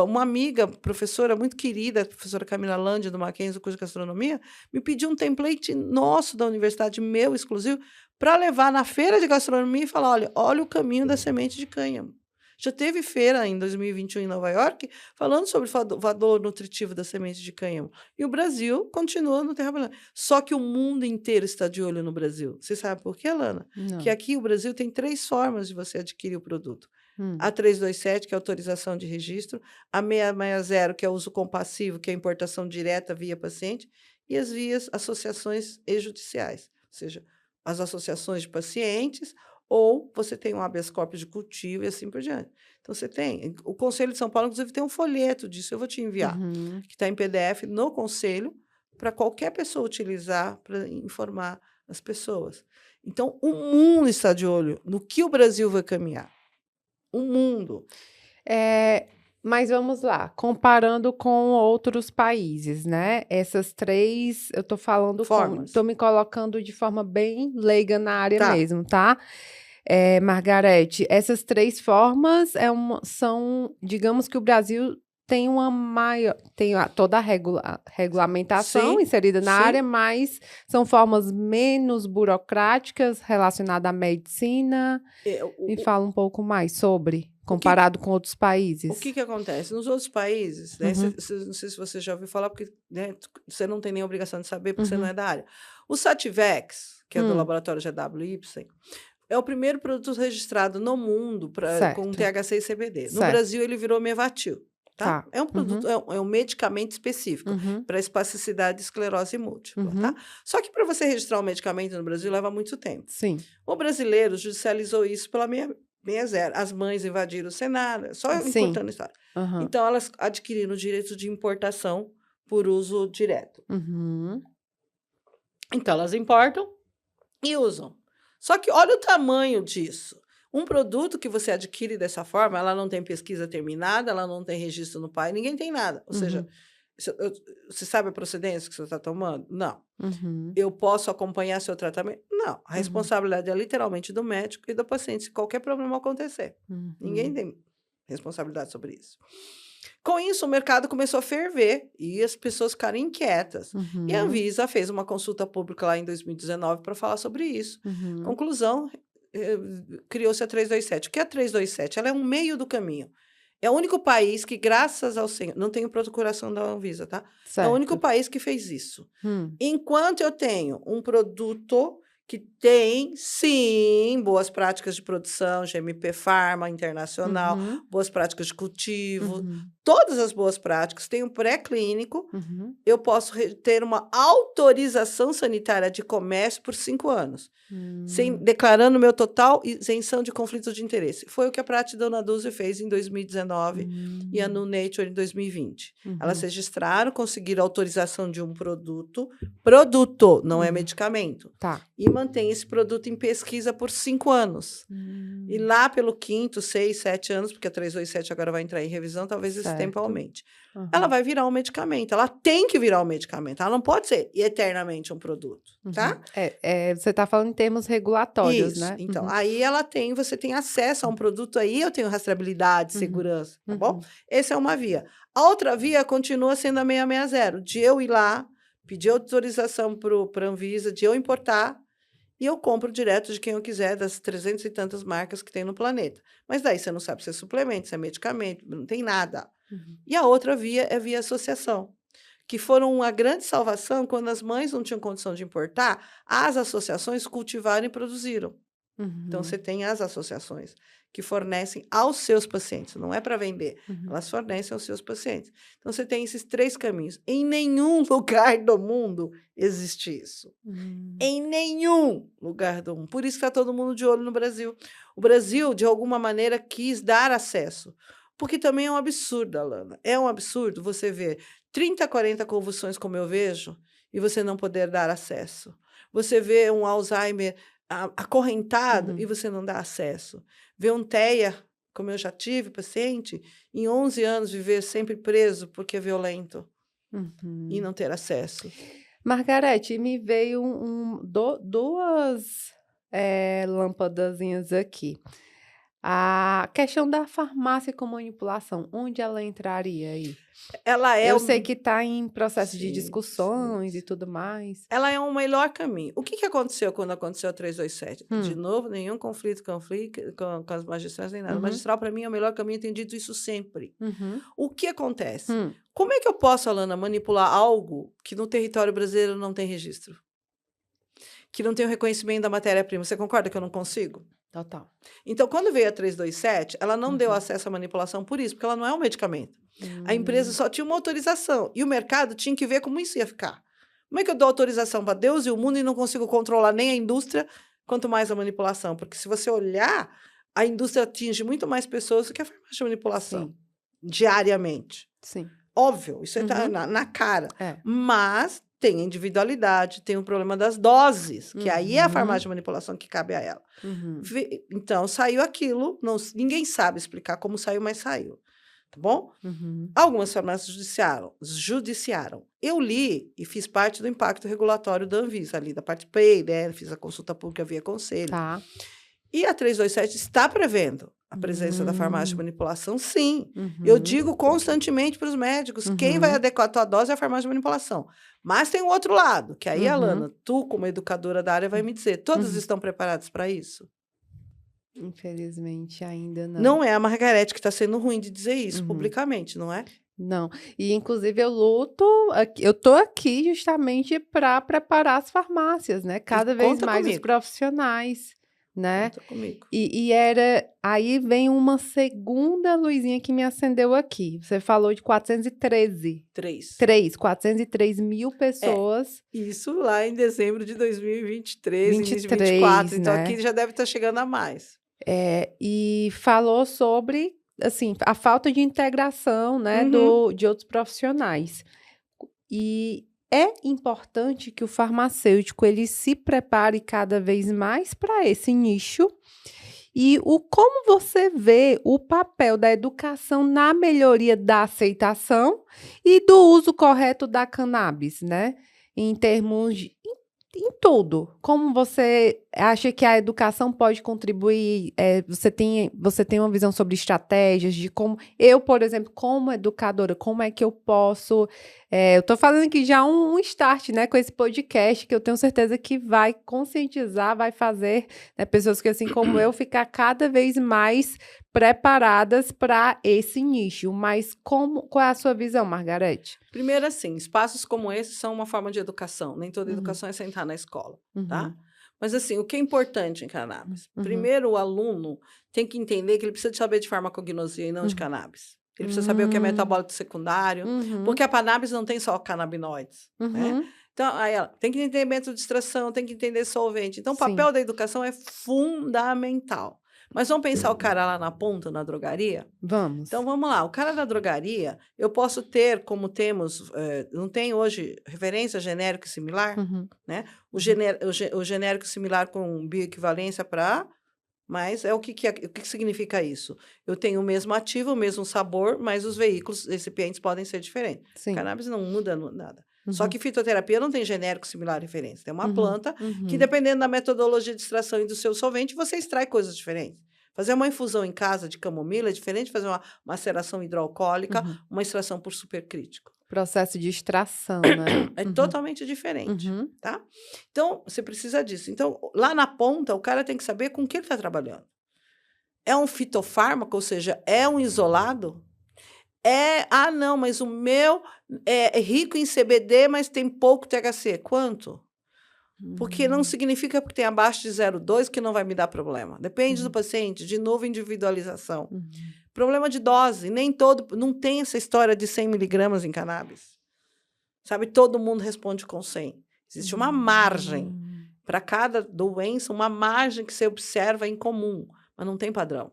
Uma amiga, professora muito querida, a professora Camila Landi, do Mackenzie, do curso de gastronomia, me pediu um template nosso da universidade, meu, exclusivo, para levar na feira de gastronomia e falar, olha o caminho da semente de cânhamo. Já teve feira em 2021 em Nova York falando sobre o valor nutritivo da semente de cânhamo. E o Brasil continua no terra. Só que o mundo inteiro está de olho no Brasil. Você sabe por quê, Lana? Não. Que aqui o Brasil tem 3 formas de você adquirir o produto. A 327, que é a autorização de registro, a 660, que é o uso compassivo, que é a importação direta via paciente, e as vias associações exjudiciais, ou seja, as associações de pacientes, ou você tem um habeas corpus de cultivo e assim por diante. Então, você tem... O Conselho de São Paulo, inclusive, tem um folheto disso, eu vou te enviar, que está em PDF no Conselho, para qualquer pessoa utilizar para informar as pessoas. Então, o mundo está de olho no que o Brasil vai caminhar. O mundo. Mas vamos lá, comparando com outros países, né? Essas 3, eu tô falando Formas. tô me colocando de forma bem leiga na área Tá. mesmo, tá? Margarete, essas 3 formas são, digamos que o Brasil tem uma maior, toda a regulamentação Sim, inserida na sim. área, mas são formas menos burocráticas relacionadas à medicina. Me fala um pouco mais sobre, comparado com outros países. O que acontece? Nos outros países, né, não sei se você já ouviu falar, porque, né, você não tem nem obrigação de saber, porque você não é da área. O Sativex, que é do laboratório GW Ipsen, é o primeiro produto registrado no mundo com THC e CBD. No Brasil, ele virou Mevatil. Tá? É um produto, é um medicamento específico para espasticidade e esclerose múltipla. Tá? Só que para você registrar um medicamento no Brasil leva muito tempo. Sim. O brasileiro judicializou isso pela 660. As mães invadiram o Senado, só encurtando a história. Então, elas adquiriram o direito de importação por uso direto. Então, elas importam e usam. Só que olha o tamanho disso. Um produto que você adquire dessa forma, ela não tem pesquisa terminada, ela não tem registro no PAI, ninguém tem nada. Ou seja, você sabe a procedência que você está tomando? Não. Eu posso acompanhar seu tratamento? Não. A responsabilidade é literalmente do médico e do paciente, se qualquer problema acontecer. Ninguém tem responsabilidade sobre isso. Com isso, o mercado começou a ferver e as pessoas ficaram inquietas. E a Anvisa fez uma consulta pública lá em 2019 para falar sobre isso. Conclusão, criou-se a 327. O que é a 327? Ela é um meio do caminho. É o único país que, graças ao Senhor... Não tenho procuração da Anvisa, tá? Certo. É o único país que fez isso. Enquanto eu tenho um produto que tem, sim, boas práticas de produção, GMP Pharma Internacional, boas práticas de cultivo, todas as boas práticas, tem um pré-clínico, eu posso ter uma autorização sanitária de comércio por 5 anos, declarando meu total isenção de conflito de interesse. Foi o que a Prati Dona Dulce fez em 2019 e a No Nature em 2020. Elas registraram, conseguiram autorização de um produto, não é medicamento. Tá. E mantém esse produto em pesquisa por 5 anos. E lá pelo 5º, 6, 7 anos, porque a 327 agora vai entrar em revisão, talvez esse tempo aumente. Ela vai virar um medicamento. Ela tem que virar um medicamento. Ela não pode ser eternamente um produto, tá? Você está falando em termos regulatórios, Isso. né? Então, aí você tem acesso a um produto, aí eu tenho rastreabilidade, segurança, tá bom? Essa é uma via. A outra via continua sendo a 660, de eu ir lá, pedir autorização para a Anvisa, de eu importar, e eu compro direto de quem eu quiser, das 300 e tantas marcas que tem no planeta. Mas daí você não sabe se é suplemento, se é medicamento, não tem nada. E a outra via é via associação, que foram uma grande salvação quando as mães não tinham condição de importar, as associações cultivaram e produziram. Então, você Uhum. tem as associações que fornecem aos seus pacientes, não é para vender, Uhum. elas fornecem aos seus pacientes. Então, você tem esses 3 caminhos. Em nenhum lugar do mundo existe isso. Hum. Em nenhum lugar do mundo. Por isso que está todo mundo de olho no Brasil. O Brasil, de alguma maneira, quis dar acesso. Porque também é um absurdo, Alana. É um absurdo você ver 30, 40 convulsões, como eu vejo, e você não poder dar acesso. Você vê um Alzheimer acorrentado e Uhum. você não dá acesso. Vê um TEA, como eu já tive paciente, em 11 anos viver sempre preso porque é violento e Uhum. não ter acesso. Margarete, me veio duas lâmpadazinhas aqui. A questão da farmácia com manipulação, onde ela entraria aí? Ela é Eu sei um que está em processo de sim, sim, discussões e sim. tudo mais. Ela é um melhor caminho. O que aconteceu quando aconteceu a 327? De Hum. novo, nenhum conflito com as magistrais nem nada. O Uhum. magistral, para mim, é o melhor caminho, eu tenho dito isso sempre. Uhum. O que acontece? Hum. Como é que eu posso, Alana, manipular algo que no território brasileiro não tem registro? Que não tem o reconhecimento da matéria-prima? Você concorda que eu não consigo? Total. Então, quando veio a 327, ela não deu Uhum. acesso à manipulação por isso, porque ela não é um medicamento. A empresa Hum. só tinha uma autorização e o mercado tinha que ver como isso ia ficar. Como é que eu dou autorização para Deus e o mundo e não consigo controlar nem a indústria, quanto mais a manipulação? Porque se você olhar, a indústria atinge muito mais pessoas do que a farmácia de manipulação, Sim, diariamente. sim. Óbvio, isso está Uhum. na cara. É. Mas tem individualidade, tem o problema das doses, que aí é a farmácia de Uhum. manipulação que cabe a ela. Uhum. Então, saiu aquilo, ninguém sabe explicar como saiu, mas saiu. Tá bom? Uhum. Algumas farmácias judiciaram. Eu li e fiz parte do impacto regulatório da Anvisa, ali da participei, né? Fiz a consulta pública via conselho. Tá. E a 327 está prevendo a presença da farmácia de Hum. manipulação, sim. Eu Uhum. digo constantemente para os médicos, quem vai Uhum. adequar a tua dose é a farmácia de manipulação. Mas tem o outro lado, que aí, Uhum. Alana, tu, como educadora da área, vai me dizer, todas Uhum. estão preparadas para isso? Infelizmente, ainda não. Não é a Margarete que está sendo ruim de dizer isso Uhum. publicamente, não é? Não. E, inclusive, eu luto, eu tô aqui justamente para preparar as farmácias, né? E Cada vez conta mais os comigo, profissionais, né? conta comigo. E era. Aí vem uma segunda luzinha que me acendeu aqui. Você falou de 413. 403 mil É, pessoas. isso lá em dezembro de 2023, início de 23, 24. Então aqui né? já deve estar chegando a mais. E falou sobre, assim, a falta de integração, né, Uhum. de outros profissionais. E é importante que o farmacêutico ele se prepare cada vez mais para esse nicho. E como você vê o papel da educação na melhoria da aceitação e do uso correto da cannabis, né? Em termos de, em tudo. Como você acha que a educação pode contribuir? Você tem uma visão sobre estratégias de como eu, por exemplo, como educadora, como é que eu posso eu estou fazendo aqui já um start, né, com esse podcast, que eu tenho certeza que vai conscientizar, vai fazer, né, pessoas que, assim como eu, ficar cada vez mais preparadas para esse nicho. Mas qual é a sua visão, Margarete? Primeiro, assim, espaços como esse são uma forma de educação. Nem toda Uhum, educação é sentar na escola, tá? uhum, Mas, assim, o que é importante em cannabis? uhum, Primeiro, o aluno tem que entender que ele precisa de saber de farmacognosia e não de uhum, cannabis. Ele precisa saber o que é uhum, metabólito secundário, uhum, porque a cannabis não tem só canabinoides, né? uhum, Então, aí ela tem que entender método de extração, tem que entender solvente. Então, o sim. papel da educação é fundamental. Mas vamos pensar o cara lá na ponta, na drogaria? Então, Vamos. vamos lá. O cara da drogaria, eu posso ter, como temos, não tem hoje referência genérico e similar, Uhum, né? uhum, O genérico similar com bioequivalência para. Mas o que significa isso? Eu tenho o mesmo ativo, o mesmo sabor, mas os veículos, recipientes podem ser diferentes. sim. Cannabis não muda nada. Só Uhum, que fitoterapia não tem genérico similar referência. Tem uma uhum, planta que, uhum, dependendo da metodologia de extração e do seu solvente, você extrai coisas diferentes. Fazer uma infusão em casa de camomila é diferente de fazer uma maceração hidroalcoólica, uhum. uma extração por supercrítico. Processo de extração, né? É Uhum, totalmente diferente, uhum, tá? Então, você precisa disso. Então, lá na ponta, o cara tem que saber com que ele está trabalhando. É um fitofármaco, ou seja, é um isolado? Não, mas o meu é rico em CBD, mas tem pouco THC. Quanto? Porque não significa porque tem abaixo de 0,2 que não vai me dar problema. Depende do paciente, de novo, individualização. Problema de dose, nem todo, não tem essa história de 100 miligramas em cannabis. Sabe, todo mundo responde com 100. Existe uma margem para cada doença, uma margem que você observa em comum, mas não tem padrão.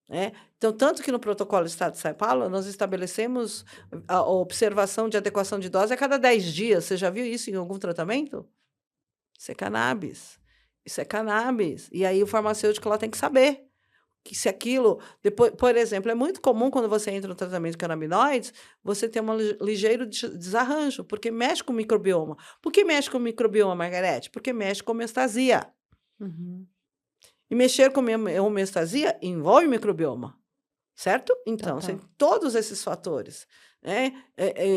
Né? Então, tanto que no protocolo do Estado de São Paulo, nós estabelecemos a observação de adequação de dose a cada 10 dias. Você já viu isso em algum tratamento? Isso é cannabis. Isso é cannabis. E aí o farmacêutico lá tem que saber que se aquilo... Depois, por exemplo, é muito comum quando você entra no tratamento de canabinoides, você ter um ligeiro desarranjo, porque mexe com o microbioma. Por que mexe com o microbioma, Margarete? Porque mexe com homeostasia. E mexer com homeostasia envolve microbioma. Certo? Então, tem todos esses fatores. Né?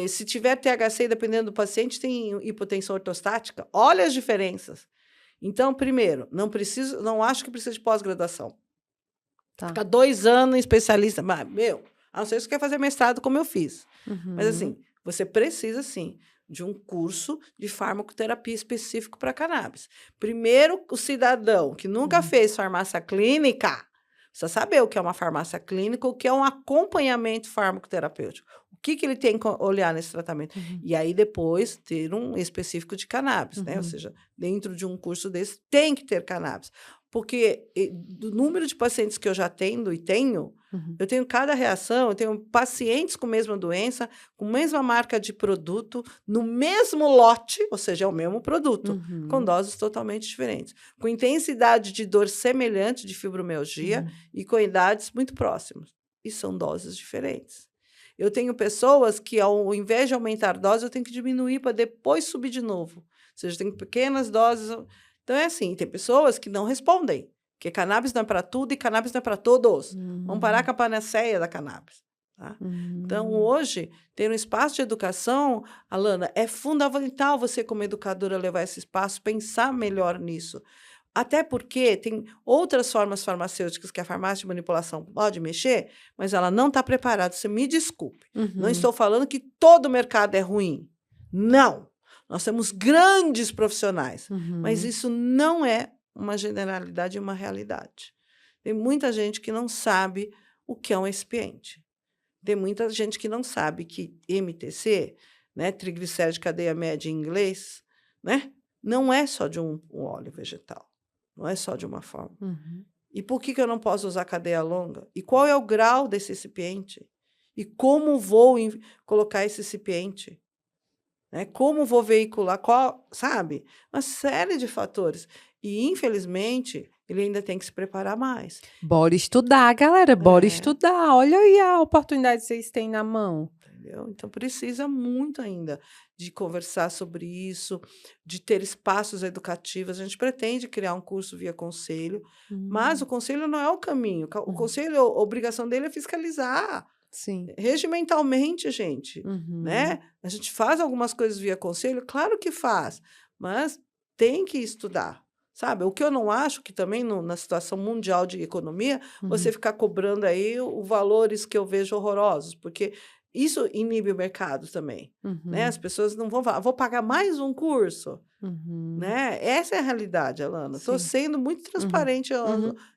Se tiver THC, dependendo do paciente, tem hipotensão ortostática. Olha as diferenças. Então, primeiro, não acho que precisa de pós-graduação. Ficar 2 anos em especialista. Mas, a não ser que você quer fazer mestrado, como eu fiz. Mas, assim, você precisa, sim, de um curso de farmacoterapia específico para cannabis. Primeiro, o cidadão que nunca fez farmácia clínica precisa saber o que é uma farmácia clínica, o que é um acompanhamento farmacoterapêutico. O que ele tem que olhar nesse tratamento? E aí, depois, ter um específico de cannabis, né? Ou seja, dentro de um curso desse, tem que ter cannabis. Porque do número de pacientes que eu já atendo e tenho, eu tenho cada reação, eu tenho pacientes com a mesma doença, com a mesma marca de produto, no mesmo lote, ou seja, é o mesmo produto, com doses totalmente diferentes, com intensidade de dor semelhante de fibromialgia e com idades muito próximas. E são doses diferentes. Eu tenho pessoas que, ao invés de aumentar dose, eu tenho que diminuir para depois subir de novo. Ou seja, tem pequenas doses. Então, é assim, tem pessoas que não respondem, porque cannabis não é para tudo e cannabis não é para todos. Vamos parar com a panaceia da cannabis. Tá? Então, hoje, ter um espaço de educação, Alana, é fundamental você, como educadora, levar esse espaço, pensar melhor nisso. Até porque tem outras formas farmacêuticas que a farmácia de manipulação pode mexer, mas ela não está preparada. Você me desculpe. Não estou falando que todo mercado é ruim. Não. Nós temos grandes profissionais, mas isso não é uma generalidade e uma realidade. Tem muita gente que não sabe o que é um excipiente. Tem muita gente que não sabe que MTC, né, triglicérido de cadeia média em inglês, né, não é só de um óleo vegetal. Não é só de uma forma. E por que eu não posso usar cadeia longa? E qual é o grau desse recipiente? E como vou colocar esse recipiente? Né? Como vou veicular? Sabe? Uma série de fatores. E, infelizmente, ele ainda tem que se preparar mais. Bora estudar, galera. Bora estudar. Olha aí a oportunidade que vocês têm na mão. Entendeu? Então, precisa muito ainda de conversar sobre isso, de ter espaços educativos. A gente pretende criar um curso via conselho, mas o conselho não é o caminho. O conselho, a obrigação dele é fiscalizar. Sim. Regimentalmente, gente. Né? A gente faz algumas coisas via conselho, claro que faz, mas tem que estudar. Sabe? O que eu não acho que também, na situação mundial de economia, você ficar cobrando aí os valores que eu vejo horrorosos, porque isso inibe o mercado também. Né? As pessoas não vão falar, vou pagar mais um curso. Né? Essa é a realidade, Alana. Estou sendo muito transparente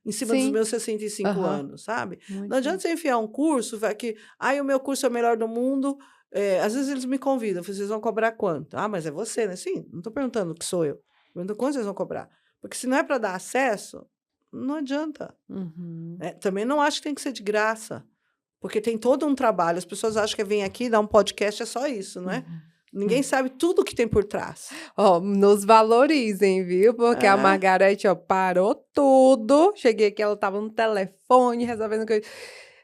em cima dos meus 65 anos, sabe? Não adianta você enfiar um curso, vai que o meu curso é o melhor do mundo. Às vezes eles me convidam, vocês vão cobrar quanto? Mas é você, né? Sim, não estou perguntando que sou eu. Perguntando quanto vocês vão cobrar. Porque se não é para dar acesso, não adianta. Também não acho que tem que ser de graça. Porque tem todo um trabalho. As pessoas acham que vem aqui dar um podcast, é só isso, não é? Ninguém sabe tudo o que tem por trás. Nos valorizem, viu? Porque a Margarete, parou tudo. Cheguei aqui, ela estava no telefone, resolvendo coisa.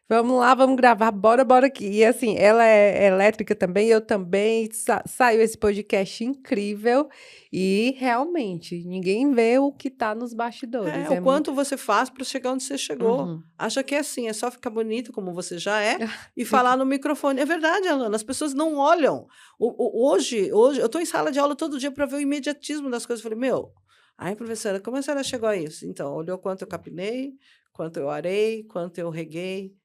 Vamos lá, vamos gravar, bora aqui. E assim, ela é elétrica também, eu também. Saiu esse podcast incrível. E realmente, ninguém vê o que está nos bastidores. O quanto você faz para chegar onde você chegou. Acha que é assim, é só ficar bonito como você já é e falar no microfone. É verdade, Alana, as pessoas não olham. Hoje eu estou em sala de aula todo dia para ver o imediatismo das coisas. Eu falei, professora, como a senhora chegou a isso? Então, olhou quanto eu capinei, quanto eu arei, quanto eu reguei.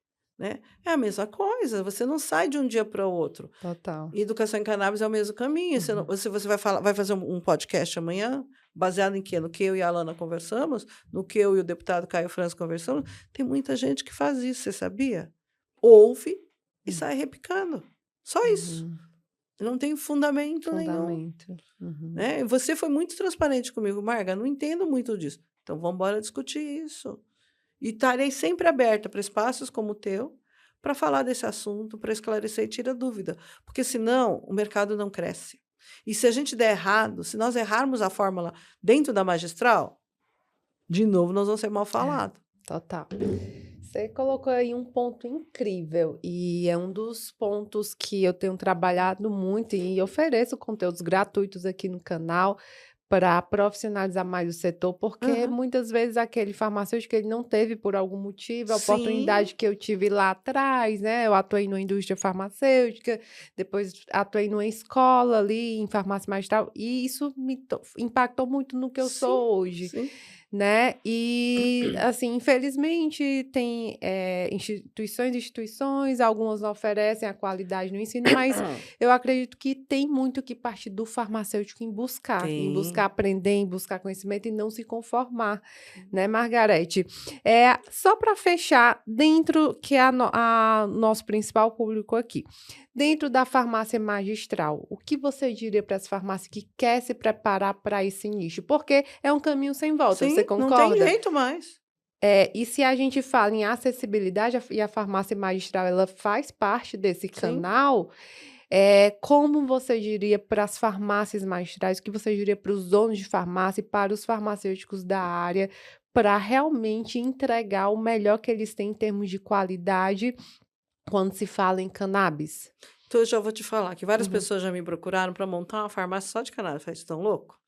né? É a mesma coisa, você não sai de um dia para o outro. Total. E educação em cannabis é o mesmo caminho. Você vai falar, vai fazer um podcast amanhã, baseado em quê? No que eu e a Alana conversamos, no que eu e o deputado Caio França conversamos. Tem muita gente que faz isso, você sabia? Ouve e sai repicando. Só isso. Uhum. Não tem fundamento nenhum. Fundamento. Uhum. Né? E você foi muito transparente comigo, Marga, não entendo muito disso. Então, vamos embora discutir isso. E estarei sempre aberta para espaços como o teu, para falar desse assunto, para esclarecer e tirar dúvida. Porque, senão, o mercado não cresce. E se a gente der errado, se nós errarmos a fórmula dentro da magistral, de novo, nós vamos ser mal falados. Total. Você colocou aí um ponto incrível e é um dos pontos que eu tenho trabalhado muito e ofereço conteúdos gratuitos aqui no canal para profissionalizar mais o setor, porque Uhum. muitas vezes aquele farmacêutico ele não teve por algum motivo a Sim. oportunidade que eu tive lá atrás, né? Eu atuei na indústria farmacêutica, depois atuei numa escola ali em farmácia magistral e isso impactou muito no que eu Sim, sou hoje. sim. Né? E, assim, infelizmente tem instituições, algumas não oferecem a qualidade no ensino, mas eu acredito que tem muito que partir do farmacêutico em buscar Tem. aprender, em buscar conhecimento e não se conformar, né, Margarete? Só para fechar, dentro que é a nosso principal público aqui, dentro da farmácia magistral, o que você diria para as farmácias que quer se preparar para esse nicho? Porque é um caminho sem volta, você Sim, não concorda? tem jeito mais. E se a gente fala em acessibilidade, e a farmácia magistral, ela faz parte desse Sim. canal, como você diria para as farmácias magistrais, o que você diria para os donos de farmácia e para os farmacêuticos da área, para realmente entregar o melhor que eles têm em termos de qualidade quando se fala em cannabis? Então, eu já vou te falar que várias Uhum. pessoas já me procuraram para montar uma farmácia só de cannabis. Eu falei, estão louco?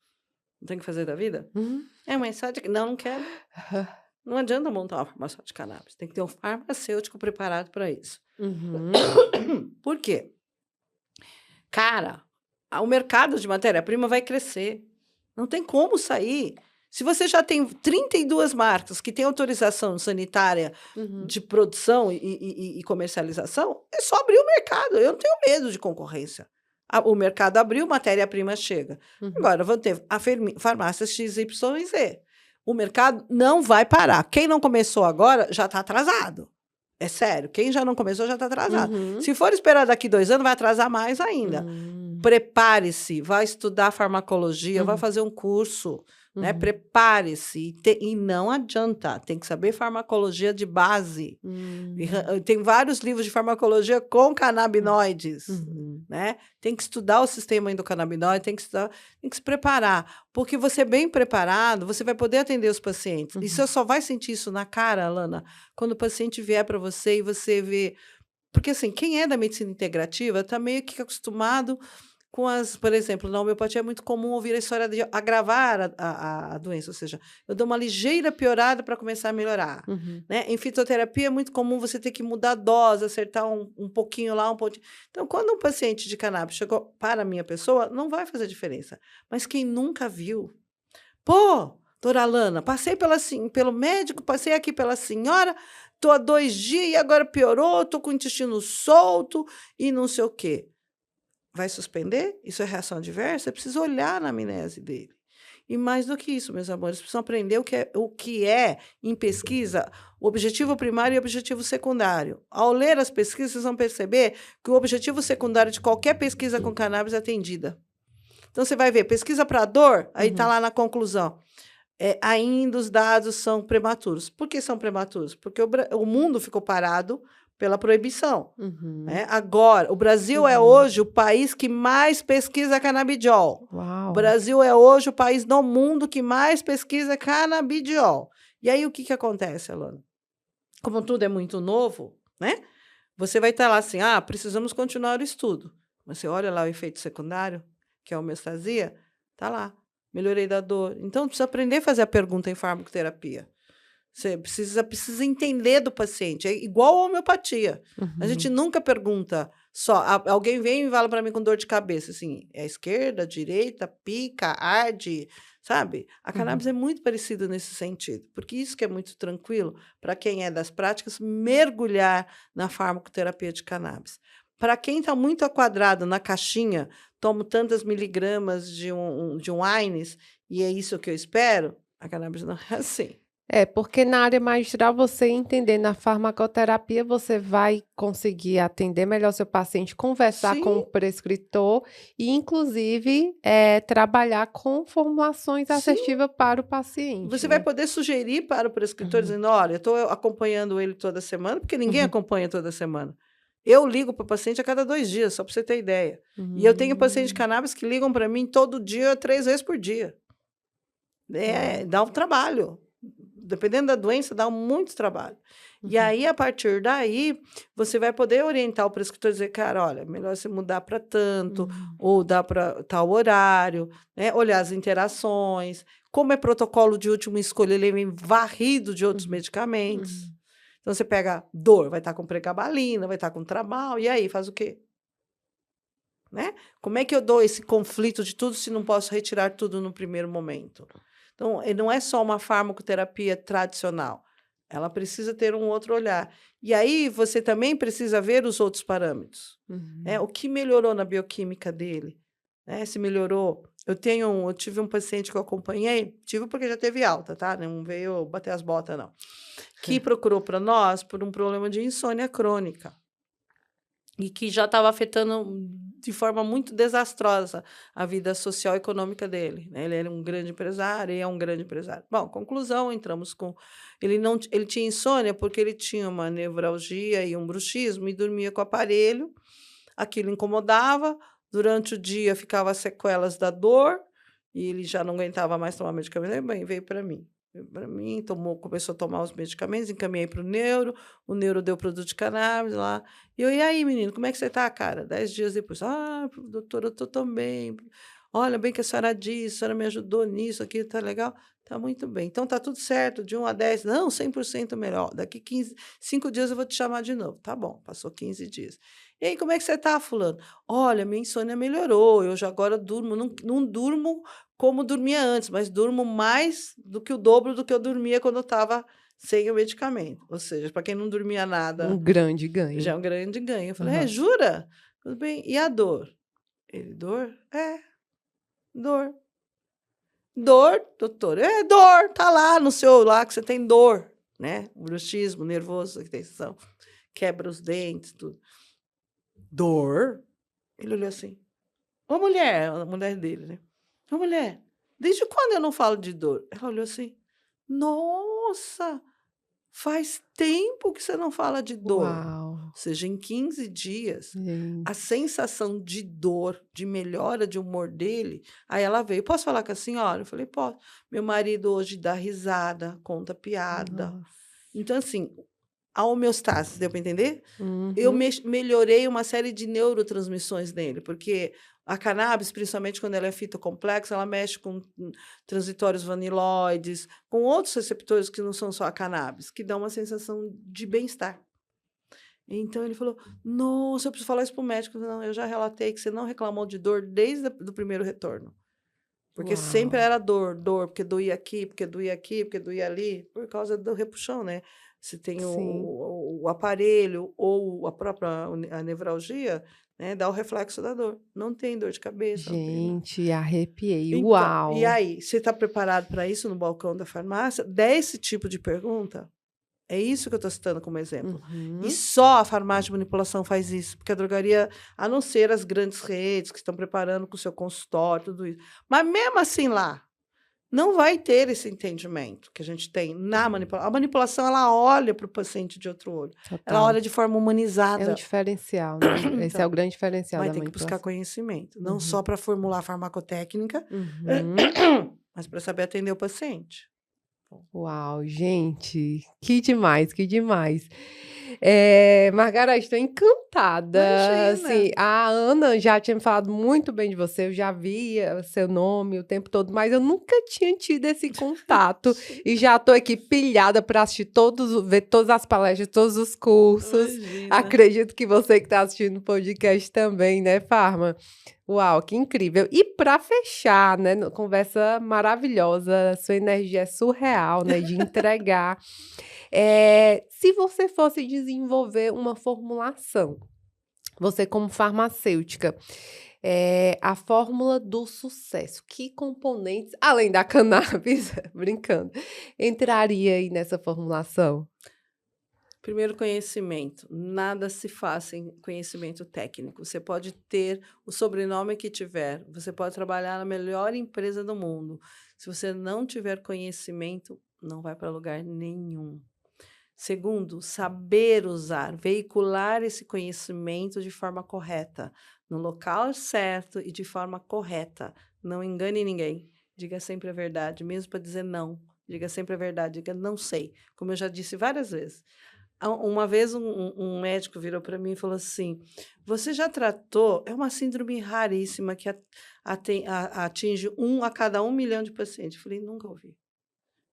Não tem o que fazer da vida? Uhum. Mas só de... Não, não quero. Não adianta montar uma farmácia só de cannabis. Tem que ter um farmacêutico preparado para isso. Uhum. Por quê? Cara, o mercado de matéria-prima vai crescer. Não tem como sair. Se você já tem 32 marcas que têm autorização sanitária Uhum. de produção e comercialização, é só abrir o mercado. Eu não tenho medo de concorrência. O mercado abriu, matéria-prima chega. Uhum. Agora, vou ter a farmácia XYZ. O mercado não vai parar. Quem não começou agora já está atrasado. É sério. Quem já não começou já está atrasado. Uhum. Se for esperar daqui 2 anos, vai atrasar mais ainda. Prepare-se, vai estudar farmacologia, vai fazer um curso, né? Uhum. Prepare-se. E não adianta, tem que saber farmacologia de base. Tem vários livros de farmacologia com canabinoides, né? Tem que estudar o sistema endocannabinoide, tem que se preparar. Porque você bem preparado, você vai poder atender os pacientes. E você só vai sentir isso na cara, Alana, quando o paciente vier para você e você vê... Porque, assim, quem é da medicina integrativa está meio que acostumado com por exemplo, na homeopatia é muito comum ouvir a história de agravar a doença, ou seja, eu dou uma ligeira piorada para começar a melhorar. Né? Em fitoterapia é muito comum você ter que mudar a dose, acertar um pouquinho lá, um pouquinho. Então, quando um paciente de cannabis chegou para a minha pessoa, não vai fazer diferença. Mas quem nunca viu, pô, doutora Alana, passei pelo médico, passei aqui pela senhora, estou há 2 dias e agora piorou, estou com o intestino solto e não sei o quê. Vai suspender? Isso é reação adversa? Você precisa olhar na amnese dele. E mais do que isso, meus amores, precisam aprender o que é, em pesquisa, o objetivo primário e o objetivo secundário. Ao ler as pesquisas, vocês vão perceber que o objetivo secundário de qualquer pesquisa com cannabis é atendida. Então, você vai ver, pesquisa para dor, aí está lá na conclusão. Ainda os dados são prematuros. Por que são prematuros? Porque o mundo ficou parado pela proibição. Né? Agora, o Brasil é hoje o país que mais pesquisa canabidiol. Uau. O Brasil é hoje o país no mundo que mais pesquisa canabidiol. E aí, o que acontece, Alana? Como tudo é muito novo, né? Você vai estar lá assim, precisamos continuar o estudo. Mas você olha lá o efeito secundário, que é a homeostasia, está lá. Melhorei da dor. Então, precisa aprender a fazer a pergunta em farmacoterapia. Você precisa entender do paciente. É igual a homeopatia. A gente Uhum. nunca pergunta só. Alguém vem e fala para mim com dor de cabeça, assim, é esquerda, direita, pica, arde, sabe? A cannabis Uhum. é muito parecido nesse sentido, porque isso que é muito tranquilo para quem é das práticas mergulhar na farmacoterapia de cannabis. Para quem está muito aquadrado na caixinha, tomo tantas miligramas de um Aines e é isso que eu espero, a cannabis não é assim. É, porque na área magistral, você entendendo a farmacoterapia, você vai conseguir atender melhor seu paciente, conversar com o Sim, prescritor e, inclusive, trabalhar com formulações sim. assertivas para o paciente, Você vai né? poder sugerir para o prescritor Uhum, dizendo: olha, eu estou acompanhando ele toda semana, porque ninguém uhum, acompanha toda semana. Eu ligo para o paciente a cada 2 dias, só para você ter ideia. E eu tenho pacientes de hum, cannabis que ligam para mim todo dia, 3 vezes por dia. uau, Dá um trabalho. Dependendo da doença, dá muito trabalho. E uhum, aí, a partir daí, você vai poder orientar o prescritor e dizer, cara, olha, melhor você mudar para tanto, hum, ou dar para tal horário, né? Olhar as interações. Como é protocolo de última escolha, ele vem varrido de outros uhum, medicamentos. uhum. Então, você pega dor, vai estar com pregabalina, vai estar com tramal, e aí, faz o quê? Né? Como é que eu dou esse conflito de tudo se não posso retirar tudo no primeiro momento? Então, não é só uma farmacoterapia tradicional. Ela precisa ter um outro olhar. E aí você também precisa ver os outros parâmetros. Né? Uhum. O que melhorou na bioquímica dele? Né? Se melhorou. Eu tive um paciente que eu acompanhei, tive porque já teve alta, tá? Não veio bater as botas, não. Que procurou para nós por um problema de insônia crônica. E que já estava afetando de forma muito desastrosa a vida social e econômica dele, né. Ele era um grande empresário e é um grande empresário. Bom, conclusão, entramos com ele tinha insônia, porque ele tinha uma nevralgia e um bruxismo e dormia com o aparelho, aquilo incomodava, durante o dia ficava as sequelas da dor, e ele já não aguentava mais tomar medicamento, aí bem, veio para mim. Veio para mim, começou a tomar os medicamentos, encaminhei para o neuro deu produto de cannabis lá, e aí menino, como é que você tá, cara? 10 dias depois: "Ah, doutor, eu tô tão bem. Olha, bem que a senhora disse, a senhora me ajudou nisso, aqui tá legal". "Tá muito bem. Então tá tudo certo, de 1 a 10". "Não, 100% melhor. Daqui 5 dias eu vou te chamar de novo". "Tá bom". Passou 15 dias. "E aí, como é que você tá, fulano?". "Olha, minha insônia melhorou, eu já agora durmo, não durmo como dormia antes, mas durmo mais do que o dobro do que eu dormia quando eu estava sem o medicamento". Ou seja, para quem não dormia Um nada, grande já ganho. é um grande ganho. Eu falei: "É, Aham. jura? Tudo bem. E a dor?". Ele: "Dor? É, dor". "Dor, doutor?". "É, dor, tá lá no seu lá que você tem dor", né, bruxismo, nervoso, tensão, quebra os dentes, tudo. "Dor?". Ele olhou assim: "Ô mulher", a mulher dele, né: "Ô mulher, desde quando eu não falo de dor?". Ela olhou assim: "Nossa, faz tempo que você não fala de dor". Uau, Ou seja, em 15 dias, a gente. sensação de dor, de melhora de humor dele, aí ela veio: "Posso falar com a senhora?". Eu falei: "Pode". Meu marido hoje dá risada, conta piada. Nossa. Então, assim, a homeostase, deu para entender? Eu Uhum. melhorei uma série de neurotransmissões nele, porque a cannabis, principalmente quando ela é fitocomplexa, ela mexe com transitórios vaniloides, com outros receptores que não são só a cannabis, que dão uma sensação de bem-estar. Então ele falou: "Nossa, eu preciso falar isso para o médico". Eu falei: "Não, eu já relatei que você não reclamou de dor desde do primeiro retorno, porque sempre Uau. era dor, dor, porque doía aqui, porque doía aqui, porque doía ali, por causa do repuxão, né. Se tem Sim. o aparelho ou a própria a nevralgia, né, dá o reflexo da dor. Não tem dor de cabeça, não tem nada. Gente, arrepiei. Então, e Uau. aí, você está preparado para isso no balcão da farmácia? Dá esse tipo de pergunta. É isso que eu estou citando como exemplo. E Uhum. só a farmácia de manipulação faz isso, porque a drogaria, a não ser as grandes redes que estão preparando com o seu consultório, tudo isso. Mas mesmo assim lá, não vai ter esse entendimento que a gente tem na manipulação. A manipulação, ela olha para o paciente de outro olho. Ela Total. olha de forma É um humanizada. diferencial, né. Esse é o Então, grande diferencial mas da tem que buscar manipulação. conhecimento, não Uhum. só para formular farmacotécnica, Uhum. mas para saber atender o paciente. Uau, gente, que demais, que demais. Margareth, estou encantada. Imagina. Assim, a Ana já tinha me falado muito bem de você, eu já via seu nome o tempo todo, mas eu nunca tinha tido esse contato. E já estou aqui pilhada para assistir ver todas as palestras, todos os cursos. Imagina. Acredito que você que está assistindo o podcast também, né, Farma? Uau, que incrível. E para fechar, né, conversa maravilhosa, sua energia é surreal, né, de entregar. Se você fosse desenvolver uma formulação, você como farmacêutica, a fórmula do sucesso, que componentes, além da cannabis, brincando, entraria aí nessa formulação? Primeiro, conhecimento. Nada se faz sem conhecimento técnico. Você pode ter o sobrenome que tiver, você pode trabalhar na melhor empresa do mundo. Se você não tiver conhecimento, não vai para lugar nenhum. Segundo, saber usar, veicular esse conhecimento de forma correta, no local certo e de forma correta. Não engane ninguém. Diga sempre a verdade, mesmo para dizer não. Diga sempre a verdade, diga não sei, como eu já disse várias vezes. Uma vez um médico virou para mim e falou assim: você já tratou? É uma síndrome raríssima que atinge a cada 1 milhão de pacientes. Eu falei: nunca ouvi.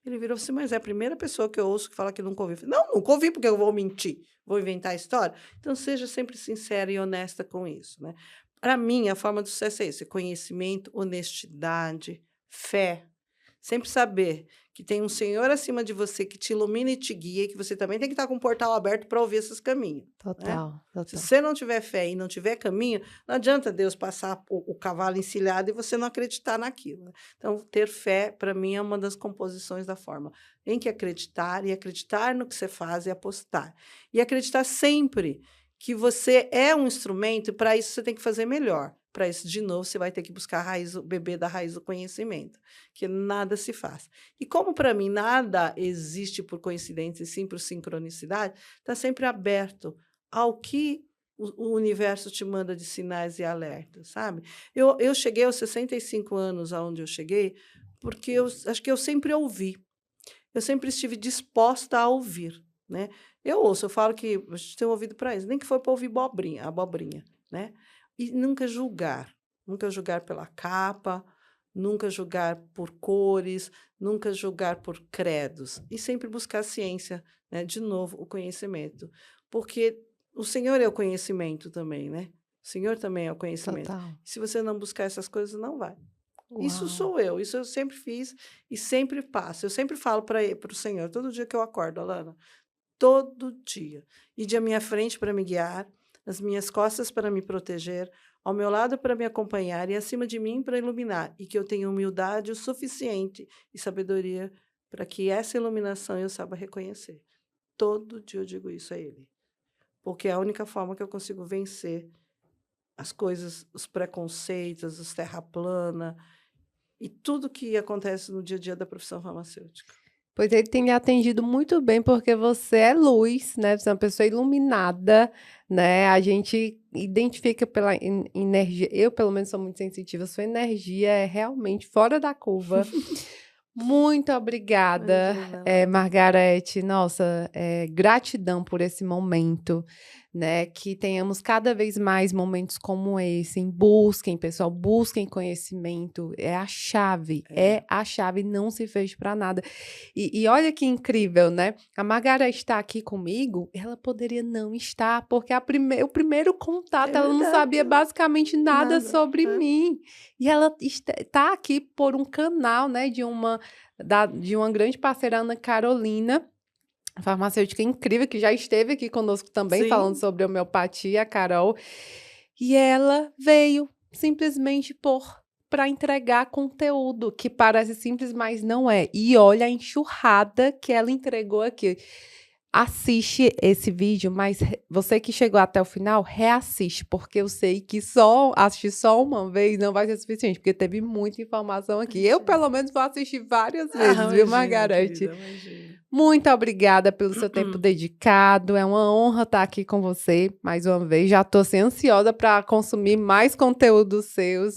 Ele virou assim: mas é a primeira pessoa que eu ouço que fala que nunca ouviu. Eu falei: não, nunca ouvi, porque eu vou mentir, vou inventar história. Então, seja sempre sincera e honesta com isso, né? Para mim, a forma do sucesso é isso: conhecimento, honestidade, fé. Sempre saber que tem um Senhor acima de você que te ilumina e te guia, e que você também tem que estar com o portal aberto para ouvir esses caminhos. Total, Se total. você não tiver fé e não tiver caminho, não adianta Deus passar o cavalo encilhado e você não acreditar naquilo, né? Então, ter fé, para mim, é uma das composições da forma. Tem que acreditar, e acreditar no que você faz e apostar. E acreditar sempre que você é um instrumento, e para isso você tem que fazer melhor. Para isso, de novo, você vai ter que buscar a raiz, beber da raiz do conhecimento, que nada se faz. E como, para mim, nada existe por coincidência, e sim por sincronicidade, está sempre aberto ao que o universo te manda de sinais e alertas, sabe? Eu cheguei aos 65 anos, aonde eu cheguei, porque eu acho que eu sempre ouvi. Eu sempre estive disposta a ouvir, né? Eu ouço, eu falo que a gente tem um ouvido para isso, nem que for para ouvir abobrinha, né? E nunca julgar pela capa, nunca julgar por cores, nunca julgar por credos, e sempre buscar ciência, né? De novo, o conhecimento, porque o Senhor é o conhecimento também, né? O Senhor também é o conhecimento. Total. Se você não buscar essas coisas, não vai. Isso Uau. sou eu, isso eu sempre fiz e sempre passo. Eu sempre falo para o Senhor, todo dia que eu acordo, Alana, todo dia. E de à minha frente para me guiar, nas minhas costas para me proteger, ao meu lado para me acompanhar e acima de mim para iluminar. E que eu tenha humildade o suficiente e sabedoria para que essa iluminação eu saiba reconhecer. Todo dia eu digo isso a Ele. Porque é a única forma que eu consigo vencer as coisas, os preconceitos, os terra plana e tudo que acontece no dia a dia da profissão farmacêutica. Pois ele tem me atendido muito bem, porque você é luz, né? Você é uma pessoa iluminada, né? A gente identifica pela energia. Eu, pelo menos, sou muito sensitiva. Sua energia é realmente fora da curva. Muito obrigada, Imagina, Margareth. Nossa, gratidão por esse momento, né? Que tenhamos cada vez mais momentos como esse. Busquem, pessoal, busquem conhecimento. É a chave, não se feche para nada. E olha que incrível, né? A Margareth está aqui comigo, ela poderia não estar, porque o primeiro contato, ela não sabia basicamente nada sobre mim. E ela está aqui por um canal, né, de uma grande parceira, Ana Carolina, farmacêutica incrível, que já esteve aqui conosco também, falando sobre homeopatia, a Carol. E ela veio simplesmente para entregar conteúdo, que parece simples, mas não é. E olha a enxurrada que ela entregou aqui. Assiste esse vídeo, mas você que chegou até o final, reassiste, porque eu sei que assistir só uma vez não vai ser suficiente, porque teve muita informação aqui. Eu, pelo menos, vou assistir várias vezes, viu, Margareth? Muito obrigada pelo seu tempo dedicado. É uma honra estar aqui com você mais uma vez. Já estou ansiosa para consumir mais conteúdos seus.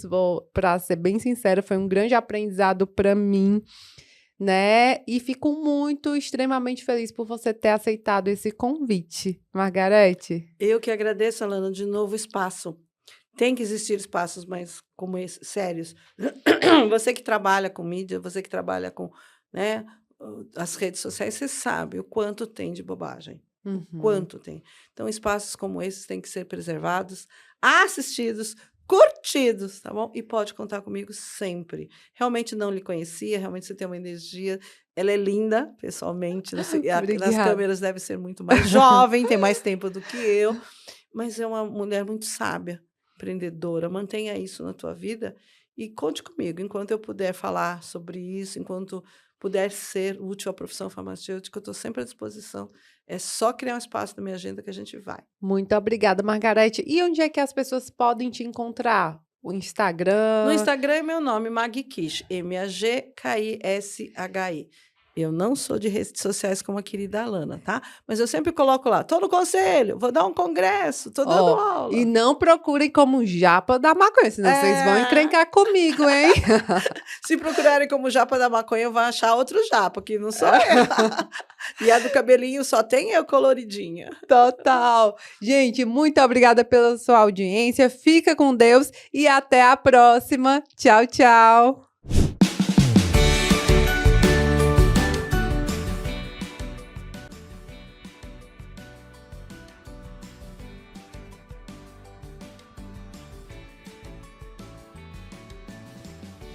Para ser bem sincera, foi um grande aprendizado para mim, né? E fico muito, extremamente feliz por você ter aceitado esse convite, Margarete. Eu que agradeço, Alana, de novo o espaço. Tem que existir espaços mais como esse, sérios. Você que trabalha com mídia, você que trabalha com, né, as redes sociais, você sabe o quanto tem de bobagem. O quanto tem. Então, espaços como esses têm que ser preservados, assistidos, curtidos, tá bom? E pode contar comigo sempre. Realmente não lhe conhecia, realmente você tem uma energia. Ela é linda, pessoalmente. Nas Obrigada. câmeras deve ser muito mais jovem, tem mais tempo do que eu, mas é uma mulher muito sábia, empreendedora. Mantenha isso na tua vida e conte comigo. Enquanto eu puder falar sobre isso, enquanto puder ser útil à profissão farmacêutica, eu estou sempre à disposição. É só criar um espaço na minha agenda que a gente vai. Muito obrigada, Margarete. E onde é que as pessoas podem te encontrar? O Instagram? No Instagram é meu nome, Magui Kish, Magkishi. Eu não sou de redes sociais como a querida Alana, tá? Mas eu sempre coloco lá, tô no conselho, vou dar um congresso, tô dando aula. E não procurem como Japa da Maconha, senão vocês vão encrencar comigo, hein? Se procurarem como Japa da Maconha, vão achar outro Japa, que não sou eu. E a do cabelinho só tem eu coloridinha. Total. Gente, muito obrigada pela sua audiência. Fica com Deus e até a próxima. Tchau, tchau.